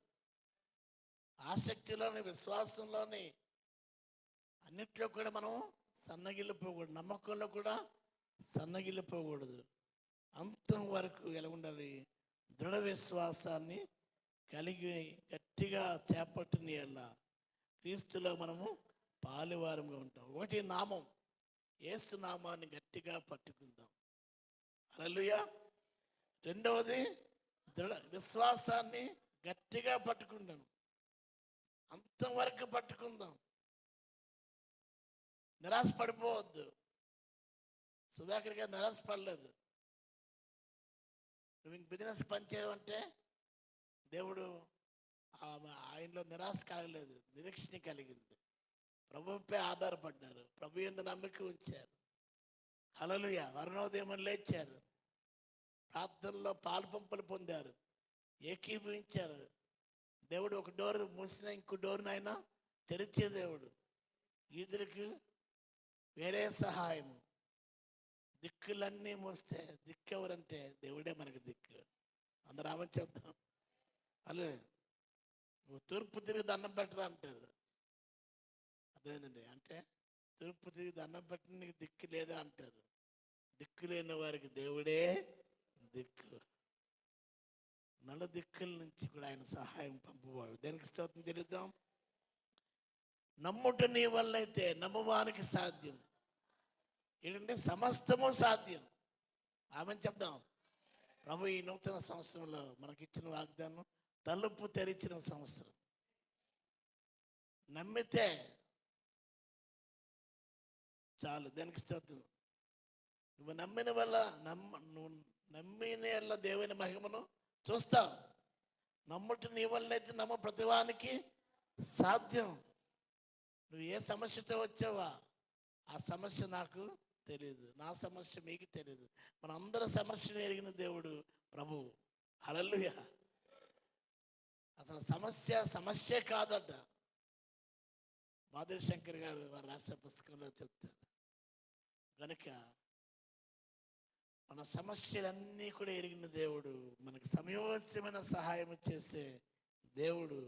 Speaker 5: ఆసక్తిలోని, విశ్వాసంలోని, అన్నిట్లో కూడా మనం సన్నగిల్లిపోకూడదు. నమ్మకంలో కూడా సన్నగిల్లిపోకూడదు. అంతం వరకు ఎలా ఉండాలి? దృఢ విశ్వాసాన్ని కలిగి గట్టిగా చేపట్టిన ఎడల క్రీస్తులో మనము పాలువారంగా ఉంటాం. ఒకటి నామం, యేసు నామాన్ని గట్టిగా పట్టుకుందాం. హల్లెలూయా. రెండవది దృఢ విశ్వాసాన్ని గట్టిగా పట్టుకుందాం. అంతవరకు పట్టుకుందాం. నిరాశ పడిపోవద్దు. సుధాకర్ గారు నిరాశ పడలేదు. నువ్వు ఇంక బిజినెస్ పనిచేయమంటే దేవుడు ఆయనలో నిరాశ కలగలేదు, నిరీక్షణ కలిగింది. ప్రభుపై ఆధారపడ్డారు, ప్రభు యందు నమ్మిక ఉంచారు. హల్లెలూయా. వర్ణోదయమని లేచారు, ప్రార్థనలో పాలు పంపులు పొందారు, ఏకీభవించారు. దేవుడు ఒక డోర్ మూసిన ఇంకో డోర్ను ఆయన తెరిచే దేవుడు. ఈదురికి వేరే సహాయము. దిక్కులన్నీ మూస్తే దిక్కు ఎవరంటే దేవుడే మనకి దిక్కు. అందరూ ఆమె చెప్తాం. అలే నువ్వు తూర్పు తిరిగి దండం పెట్టరా అంటారు. అదేంటండి అంటే తూర్పు తిరిగి దండం పెట్టిన నీకు దిక్కు లేదా అంటారు. దిక్కు లేని వారికి దేవుడే దిక్కు. నలు దిక్కుల నుంచి కూడా ఆయన సహాయం పంపువాడు. దేనికి స్తోత్రం చెల్లిద్దాం. నమ్ముట నీ వల్ల అయితే నమ్మవానికి సాధ్యం. ఏంటంటే సమస్తము సాధ్యం. ఆమెను చెప్దాం. ప్రభు ఈ నూతన సంవత్సరంలో మనకిచ్చిన వాగ్దానం తలుపు తెరిచిన సంవత్సరం. నమ్మితే చాలు. దానికి స్తోత్రం. నువ్వు నమ్మిన వల్ల నువ్వు నమ్మిన వల్ల దేవుని మహిమను చూస్తావు. నమ్ముట నీ వల్ల అయితే నమ్మ ప్రతివానికి సాధ్యం. నువ్వు ఏ సమస్యతో వచ్చావా ఆ సమస్య నాకు తెలియదు, నా సమస్య మీకు తెలియదు. మన అందరి సమస్యను ఎరిగిన దేవుడు ప్రభువు. హల్లెలూయా. అసలు సమస్య కాదట. మాధురి శంకర్ గారు వారు రాసే పుస్తకంలో చెప్తారు. కనుక మన సమస్యలన్నీ కూడా ఎరిగిన దేవుడు, మనకు సమయోచితమైన సహాయం చేసే దేవుడు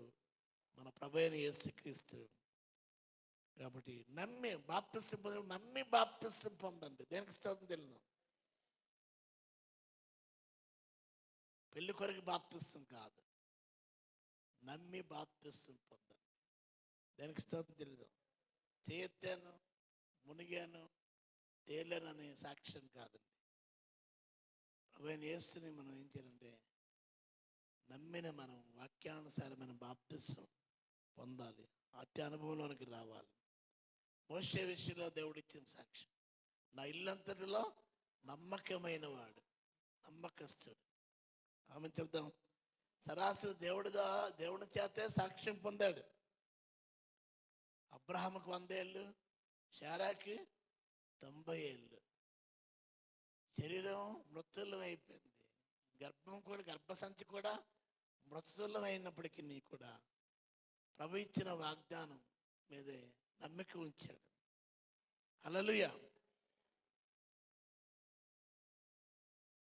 Speaker 5: మన ప్రభువైన యేసుక్రీస్తు. కాబట్టి నమ్మి బాప్తిసం పొంది, నమ్మి బాప్తిసం పొందండి. దేనికి స్తోత్రం తెలియదు. పెళ్లి కొరకు బాప్తిసం కాదు, నమ్మి బాప్తిసం పొందండి. దేనికి స్తోత్రం తెలియదు. చేయెత్తాను, మునిగాను, తేలేననే సాక్ష్యం కాదండి. ప్రభువైన యేసుని మనం ఏం చేయాలంటే నమ్మిన మనం వాక్యానుసారమైన బాప్తిసం పొందాలి. అట్టి అనుభవంలోనికి రావాలి. మోషే విషయంలో దేవుడు ఇచ్చిన సాక్ష్యం, నా ఇల్లంతటిలో నమ్మకమైన వాడు, నమ్మకస్తుడు. ఆమె చెప్దాం. సరాసరి దేవుడి చేతే సాక్ష్యం పొందాడు. అబ్రహాముకు 100 ఏళ్ళు, శారాకి 90 ఏళ్ళు. శరీరం మృతుల్యం అయిపోయింది. గర్భసంచి కూడా మృతుల్యం అయినప్పటికీ కూడా ప్రభు ఇచ్చిన వాగ్దానం మీదే నమ్మిక ఉంచాడు. హల్లెలూయా.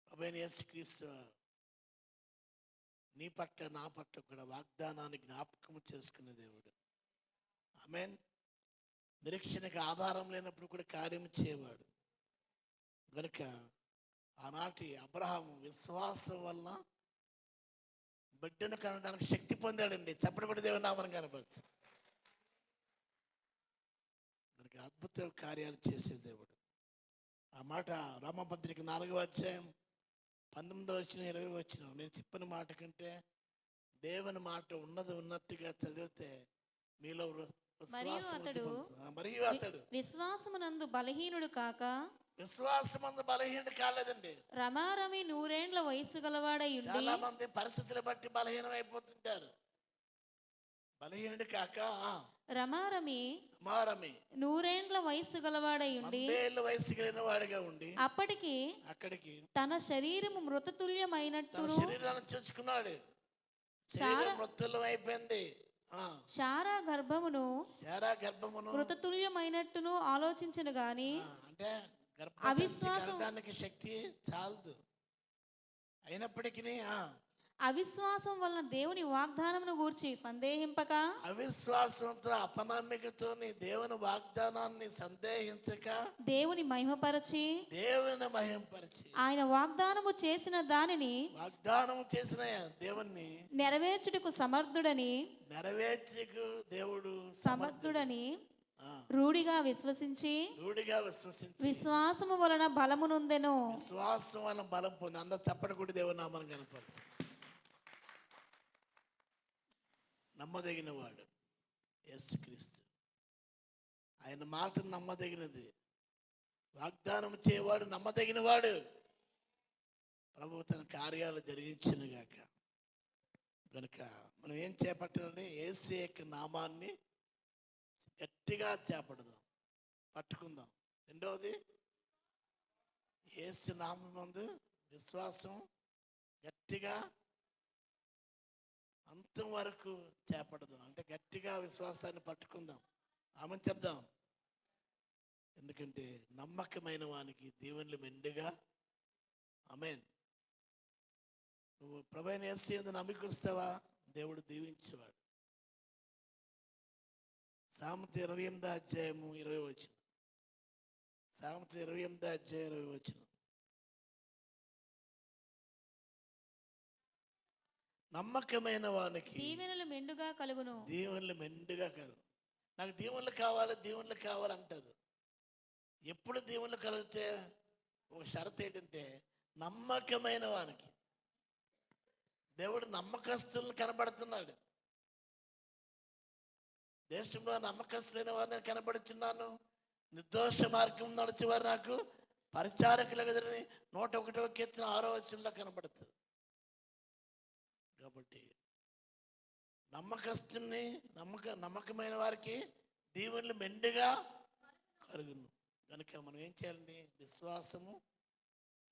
Speaker 5: ప్రభువైన యేసుక్రీస్తు నీ పట్ల నా పట్ల కూడా వాగ్దానాన్ని జ్ఞాపకం చేసుకునే దేవుడు. ఆమేన్. నిరీక్షణకు ఆధారం లేనప్పుడు కూడా కార్యం చేయవాడు. కనుక ఆనాటి అబ్రహాము విశ్వాసం వలన బిడ్డను కనడానికి శక్తి పొందాడండి. చప్పటి దేవుని నామం కనపరచు. కనుక అద్భుత కార్యాలు చేసే దేవుడు. ఆ మాట రామపత్రిక 4వ అధ్యాయం 19వ వచనం 20వ వచనం. నేను చెప్పిన మాట కంటే దేవుని మాట ఉన్నట్టుగా చదివితే మీలో మరియు అతడు
Speaker 8: విశ్వాసమునందు బలహీనుడు కాక,
Speaker 5: విశ్వాసమందు బలహీనుడు కాలేదండి.
Speaker 8: రమారమి 100 ఏండ్ల వయసు గలవాడై ఉండి,
Speaker 5: చాలా మంది పరిస్థితులు బట్టి బలహీనం అయిపోతుంటారు. బలహీనుడు కాక
Speaker 8: రమారమి
Speaker 5: 100
Speaker 8: ఏండ్ల వయసు గలవాడై ఉండి,
Speaker 5: 100 ఏళ్ల వయసు కలిగిన వాడిగా ఉండి
Speaker 8: అక్కడికి తన శరీరము మృతతుల్యమైనట్టును,
Speaker 5: శరీరాన్ని చూసుకున్నాడు. శరీరం మృతుల్యం అయిపోయింది.
Speaker 8: శారా గర్భమును మృతతుల్యమైనట్టును ఆలోచించను గాని,
Speaker 5: అంటే అవిశ్వాసానికి శక్తి చాలదు. అయినప్పటికీ
Speaker 8: అవిశ్వాసం వలన దేవుని వాగ్దానమును గూర్చి సందేహింపక,
Speaker 5: అవిశ్వాసంతో అపనమ్మికతో దేవుని వాగ్దానాన్ని సందేహించక,
Speaker 8: దేవుని మహిమపరచి
Speaker 5: ఆయన
Speaker 8: వాగ్దానము చేసిన దానిని
Speaker 5: దేవుణ్ణి
Speaker 8: నెరవేర్చుటకు సమర్థుడని
Speaker 5: దేవుడు
Speaker 8: సమర్థుడని రూఢిగా విశ్వసించి విశ్వాసము వలన బలము నొందెను.
Speaker 5: విశ్వాసం వలన బలం పొంది. అందరూ చప్పటి కూడా దేవుని నామం కనపరచు. నమ్మదగిన వాడు యేసుక్రీస్తు. ఆయన మాట నమ్మదగినది. వాగ్దానం చేయవాడు నమ్మదగిన వాడు. ప్రభు తన కార్యాలు జరిగించునుగాక. కనుక మనం ఏం చేపట్టాలంటే యేసు యొక్క నామాన్ని గట్టిగా చేపడదాం, పట్టుకుందాం. రెండవది యేసు నామం ముందు విశ్వాసం గట్టిగా అంతం వరకు చేపడదాం. అంటే గట్టిగా విశ్వాసాన్ని పట్టుకుందాం. ఆమెను చెప్దాం. ఎందుకంటే నమ్మకమైన వానికి దీవెనలు మెండుగా. ఆమేన్. నువ్వు ప్రభువైన యేసు యందు నమ్మిక వస్తావా, దేవుడు దీవించేవాడు. సామెత 28వ అధ్యాయము 20వ వచనం. సామెత 28వ అధ్యాయం 20వ వచనం. నమ్మకమైన వానికి
Speaker 8: దీవెనలు మెండుగా కలుగును.
Speaker 5: దీవెనలు మెండుగా కలుగు. నాకు దీవెనలు కావాలి, దీవెనలు కావాలంటారు. ఎప్పుడు దీవెనలు కలిగితే ఒక షరతు ఏంటంటే నమ్మకమైన వానికి. దేవుడు నమ్మకస్తులను కనబడుతున్నాడు. దేశంలో నమ్మకస్తులైన వారిని నేను కనబడుతున్నాను, నిర్దోష మార్గం నడిచేవారు నాకు పరిచారకుల ఎదురని 101వ కీర్తన 6వ వచనంలో కనబడుతుంది. కాబట్టి నమ్మకస్తుని నమ్మకమైన వారికి దీవెనలు మెండుగా కలుగును. కనుక మనం ఏం చేయాలండి? విశ్వాసము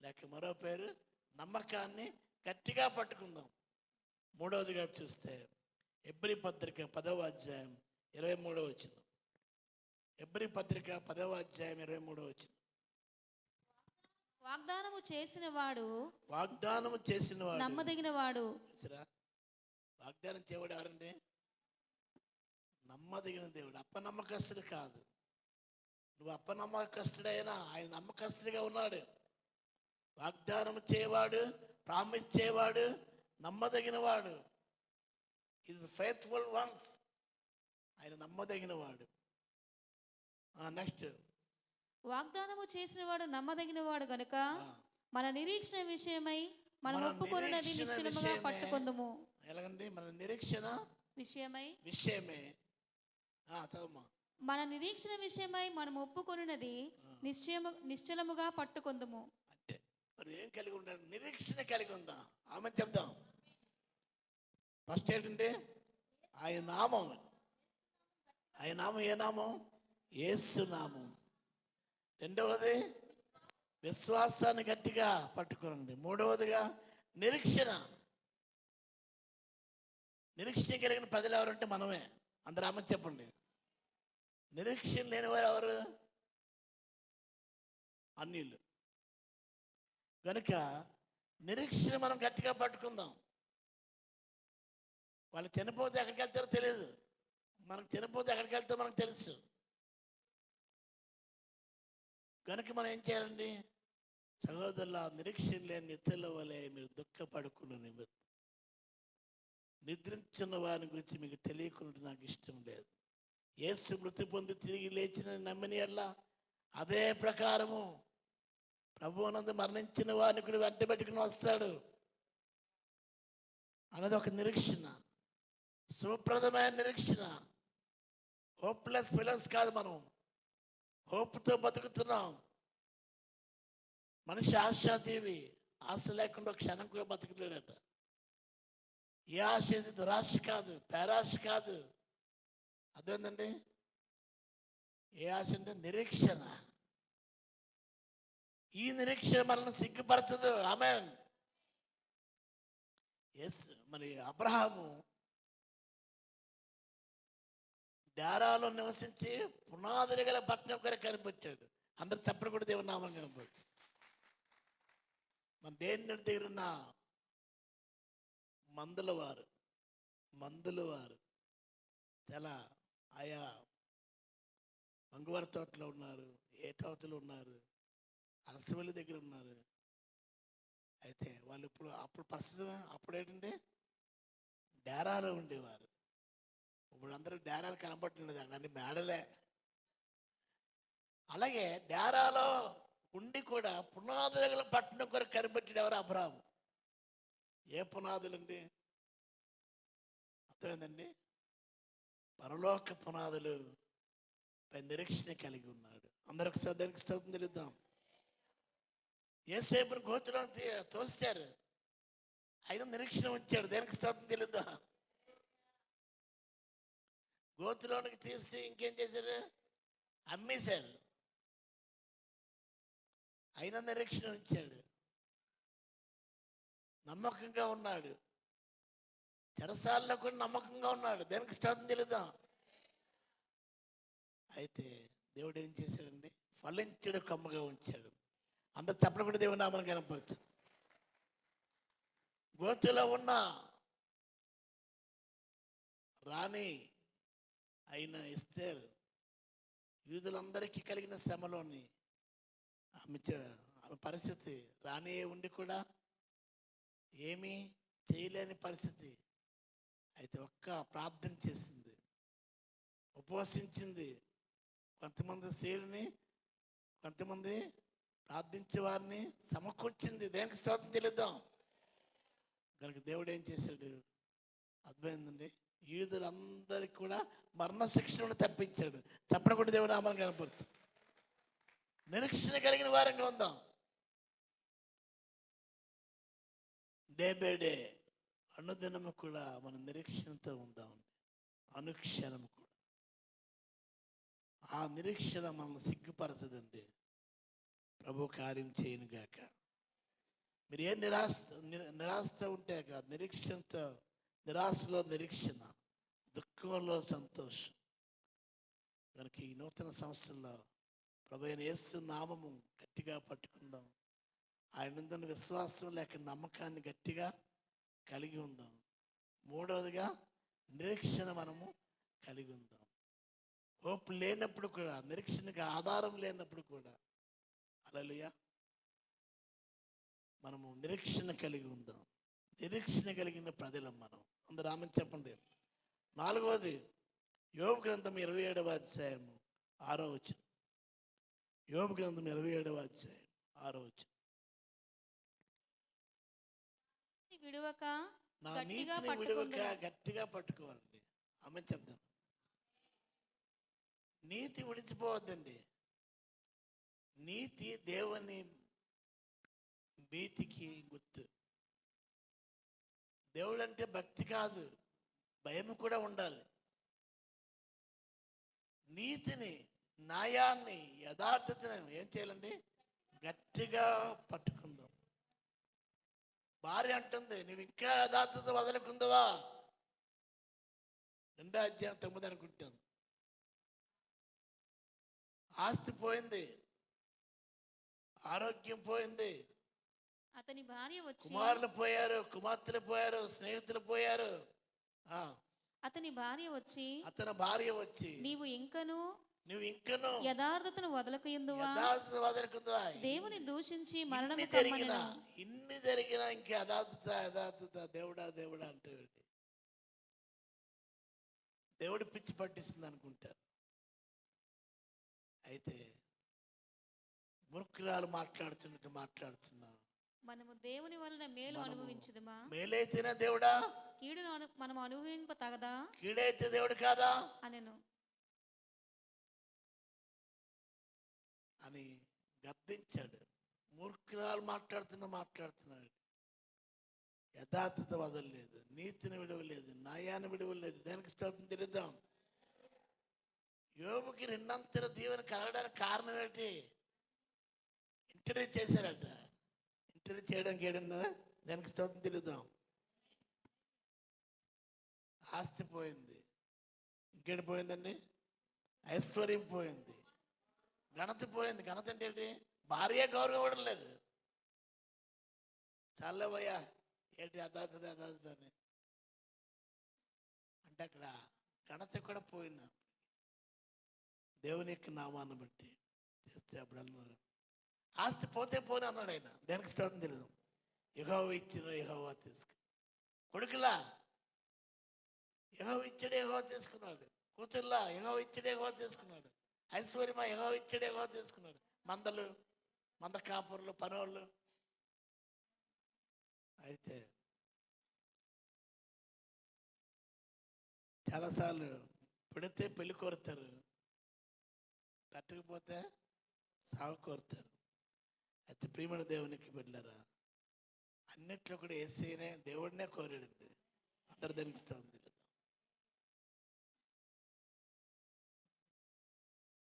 Speaker 5: లేక మరో పేరు నమ్మకాన్ని గట్టిగా పట్టుకుందాం. మూడవదిగా చూస్తే హెబ్రీ పత్రిక 10వ అధ్యాయం 23వ వచనం. హెబ్రీ పత్రిక 10వ అధ్యాయం 23వ వచనం.
Speaker 8: వాగ్దానము చేసిన వాడు
Speaker 5: నమ్మదగిన
Speaker 8: వాడు.
Speaker 5: వాగ్దానం చేయవాడు ఎవరండి? నమ్మదగిన దేవుడు. అప్పనమ్మకస్తుడు కాదు. నువ్వు అప్పనమ్మకస్తుడైనా ఆయన నమ్మకస్తుడిగా ఉన్నాడు. వాగ్దానం చేయవాడు, ప్రామిస్ చేయవాడు, నమ్మదగిన వాడు. Is faithful once. ఆయన నమ్మదగిన వాడు. నెక్స్ట్,
Speaker 8: వాగ్దానము చేసిన వాడు నమ్మదగిన వాడు గనుక మన నిరీక్షణ విషయమై మనం ఒప్పుకొనున్నది నిశ్చలముగా పట్టుకొందుము.
Speaker 5: ఎలాగండి? మన నిరీక్షణ విషయమే
Speaker 8: మన నిరీక్షణ విషయమై మనం ఒప్పుకొనున్నది నిశ్చలముగా పట్టుకొందుము.
Speaker 5: అంటే మరి ఏం కలిగి ఉండాలి? నిరీక్షణ కలిగి ఉందా? ఆమె చెప్దాం. ఫస్ట్ ఏంటంటే ఆయన నామం. ఆయన నామం ఏ నామం? యేసు నామం. రెండవది విశ్వాసాన్ని గట్టిగా పట్టుకోనండి. మూడవదిగా నిరీక్షణ. నిరీక్షణ కలిగిన ప్రజలు ఎవరంటే మనమే. అందరూ ఆమె చెప్పండి. నిరీక్షణ లేని వారు ఎవరు? అన్యులు. కనుక నిరీక్షణ మనం గట్టిగా పట్టుకుందాం. వాళ్ళు చనిపోతే ఎక్కడికి వెళ్తారో తెలియదు, మనకు చనిపోతే ఎక్కడికి వెళ్తారో మనకు తెలుసు. కనుక మనం ఏం చేయాలండి? సహోదరుల, నిరీక్షణ లేని ఇతరుల వలె మీరు దుఃఖపడకుండా నిద్రించిన వారిని గురించి మీకు తెలియకుండా నాకు ఇష్టం లేదు. యేసు మృతి పొంది తిరిగి లేచిన నమ్మిన ఎడల అదే ప్రకారము ప్రభువునందు మరణించిన వారిని కూడా వెంట పెట్టుకుని వస్తాడు అన్నది ఒక నిరీక్షణ. శుభప్రదమైన నిరీక్షణ. హోప్లెస్ ఫెలోస్ కాదు. మనం హోప్తో బతుకుతున్నాం. మనిషి ఆశాజీవి. ఆశ లేకుండా క్షణం కూడా బతుకులేడట. ఏ ఆశ? ఇది దురాశ కాదు, పేరాశ కాదు. అదేంటండి? ఏ ఆశ అంటే నిరీక్షణ. ఈ నిరీక్షణ మనల్ని సిగ్గుపరచదు. ఆమేన్. ఎస్. మరి అబ్రహాము దారాలో నివసించి పునాదులు గల పట్టణం కొరకు కనిపెట్టాడు. అందరు చెప్పడం కూడా దేవుని నామం కనపడుతుంది. మన దేని దగ్గర ఉన్న మందుల వారు చాలా ఆయా మంగవారి తోటలో ఉన్నారు, ఏటవతలు ఉన్నారు, అరసవల్లి దగ్గర ఉన్నారు. అయితే వాళ్ళు అప్పుడు పరిస్థితి అప్పుడు ఏంటంటే డేరాలో ఉండేవారు. ఇప్పుడు అందరూ డేరాలు కనపడుతున్నది, అక్కడ అన్ని మేడలే. అలాగే డేరాలో ఉండి కూడా పునాదుల పట్టణం కొరకు కనిపెట్టాడు ఎవరు? అబ్రహాము. ఏ పునాదులండి? అర్థమైందండి? పరలోక పునాదులు పై నిరీక్షణ కలిగి ఉన్నాడు. అందరికి దానికి స్తోత్రం తెలుద్దాం. యేసేపుని గోత్రం తోస్తారు, ఆయన నిరీక్షణ ఉంచాడు. దేనికి స్తోత్రం తెలుద్దాం. గోత్రంలోనికి తీసి ఇంకేం చేశారు? అమ్మేశారు. అయినా నిరీక్షణ ఉంచాడు. నమ్మకంగా ఉన్నాడు. చెరసాలలో కూడా నమ్మకంగా ఉన్నాడు. దేనికి స్తోత్రం తెలుద్దాం. అయితే దేవుడు ఏం చేశాడండి? ఫలించడు కమ్మగా ఉంచాడు. అందరు చెప్పడం కూడా దేవుడు నామని కనపడుతుంది. గోతులో ఉన్న రాణి అయిన ఎస్తేర్ యూదులందరికీ కలిగిన శ్రమలోని ఆమె పరిస్థితి, రాణి ఉండి కూడా ఏమీ చేయలేని పరిస్థితి. అయితే ఒక్క ప్రార్థన చేసింది. ఉపవసించింది, కొంతమంది స్త్రీలని, కొంతమంది ప్రార్థించే వారిని సమకూర్చింది. దేనికి స్తోత్రం చెల్లిద్దాం. కనుక దేవుడు ఏం చేశాడు? అర్థమైందండి. యూదులందరికీ కూడా మరణ శిక్షను తప్పించాడు. చెప్పడం కూడా దేవుడు నామం కనపడుతుంది. నిరీక్షణ కలిగిన వారంగా ఉందాం. డే బై డే, అనుదినము కూడా మనం నిరీక్షణతో ఉందాం. అనుక్షణము కూడా ఆ నిరీక్షణ మనల్ని సిగ్గుపరచదండి. ప్రభు కార్యం చేయను గాక. మీరు ఏ నిరాశతో ఉంటే కాదు, నిరీక్షణతో, నిరాశలో నిరీక్షణ, దుఃఖంలో సంతోషం. కనుక ఈ నూతన సంవత్సరంలో ప్రభు అయిన యేసు నామము గట్టిగా పట్టుకుందాం. ఆయన విశ్వాసం లేక నమ్మకాన్ని గట్టిగా కలిగి ఉందాం. మూడవదిగా నిరీక్షణ మనము కలిగి ఉందాం. హోప్ లేనప్పుడు కూడా, నిరీక్షణకు ఆధారం లేనప్పుడు కూడా, హల్లెలూయా, మనము నిరీక్షణ కలిగి ఉందాం. నిరీక్షణ కలిగిన ప్రజలం మనం. అందరూ ఆమెను చెప్పండి. నాలుగవది, యోబు గ్రంథం 27వ అధ్యాయము 6వ వచనం. యోబు గ్రంథం 27వ అధ్యాయం 6వ వచనం.
Speaker 8: విడువక
Speaker 5: నా
Speaker 8: గట్టిగా
Speaker 5: నీతిని విడువక గట్టిగా పట్టుకోవాలండి. ఆమె చెప్దాం. నీతి విడిచిపోవద్దండి. నీతి దేవుని భీతికి గుర్తు. దేవుడు అంటే భక్తి కాదు, భయం కూడా ఉండాలి. నీతిని, న్యాయాన్ని, యథార్థతను ఏం చేయాలండి? గట్టిగా పట్టుకుందాం. భార్య అంటుంది, నువ్వు ఇంకా యథార్థత వదలకుందవా? 2వ అధ్యాయం 9 అనుకుంటాను. ఆస్తి పోయింది, ఆరోగ్యం పోయింది,
Speaker 8: అతని భార్య వచ్చి,
Speaker 5: కుమారులు పోయారు, కుమార్తెలు పోయారు, స్నేహితులు పోయారు.
Speaker 8: అతని భార్య వచ్చి,
Speaker 5: అతని భార్య వచ్చి,
Speaker 8: నీవు ఇంకను
Speaker 5: యథార్థతను
Speaker 8: వదలకుందువా?
Speaker 5: దేవుని
Speaker 8: దూషించి మరణము
Speaker 5: ఇన్ని జరిగినా ఇంకా యథార్థత దేవుడా దేవుడా అంటే దేవుడు పిచ్చి పట్టిస్తుంది అనుకుంటారు. అయితే మూర్ఖురాలు మాట్లాడుతున్నా
Speaker 8: మనము దేవుని వలన మేలు అనుభవించదుమా?
Speaker 5: మేలైతేనే దేవుడా,
Speaker 8: కీడును మనం అనుభవింప తగదా?
Speaker 5: కీడైతే దేవుడు కాదా
Speaker 8: అనెను
Speaker 5: అని గద్దించాడు. మూర్ఖురాలు మాట్లాడుతున్నాడు. యథార్థత వదలలేదు, నీతిని విడవలేదు, న్యాయాన్ని విడవలేదు. దానికి స్తోత్రం తెలుద్దాం. యోబుకి 2 దీవెన కలగడానికి కారణం ఏంటి? ఇంటర్వ్యూ చేశారట. ఇంటర్వ్యూ చేయడానికి ఏడన్నా? దానికి స్తోత్రం తెలుద్దాం. ఆస్తి పోయింది, ఇంకేటి పోయిందండి? ఐశ్వర్యం పోయింది, ఘనత పోయింది. ఘనత అంటే ఏంటి? భార్య గౌరవం ఇవ్వడం లేదు. చల్లవయ్యా ఏంటి యథార్థత అని అంటే అక్కడ ఘనత కూడా పోయినా దేవుని యొక్క నామాన్ని బట్టి చేస్తే అప్పుడు అన్నారు, ఆస్తి పోతే పోని అన్నాడు ఆయన. దేనికి స్తోత్రం తెలియదు. యెహోవా ఇచ్చిన యెహోవా తీసుకు. కొడుకులా యెహోవా ఇచ్చాడు, యెహోవా తీసుకున్నాడు. కూతుర్లా యెహోవా ఇచ్చాడు, యెహోవా తీసుకున్నాడు. ఐశ్వర్యమా యెహోవా ఇచ్చాడు, యెహోవా తీసుకున్నాడు. మంద కాపురులు, పనోళ్ళు. అయితే చాలాసార్లు పెడితే పెళ్లి కోరుతారు, పెట్టకపోతే సాగు కోరుతారు. అయితే ప్రియమైన దేవునికి బిడ్డలారా, అన్నిట్లో కూడా యేసయ్యనే, దేవుడినే కోరాడండి. అందరు దానికి స్తోత్రం.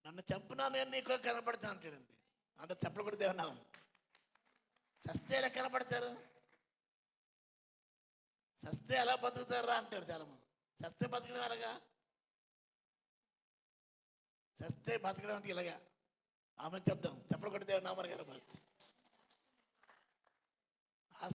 Speaker 5: నన్ను చంపునా నేను నీకో కనపడతా అంటాడండి. అందరు చెప్పలు కూడా దేవునా. సస్తే ఎలా కనపడతారు? సస్తే ఎలా బతుకుతారా అంటారు చాలామంది. సస్తే బతకడం ఎలాగా? సస్తే బతకడం అంటే ఇలాగా. ఆమె చెప్దాం. చెప్పలు కూడా దేవుడు నామని కనపడుతుంది.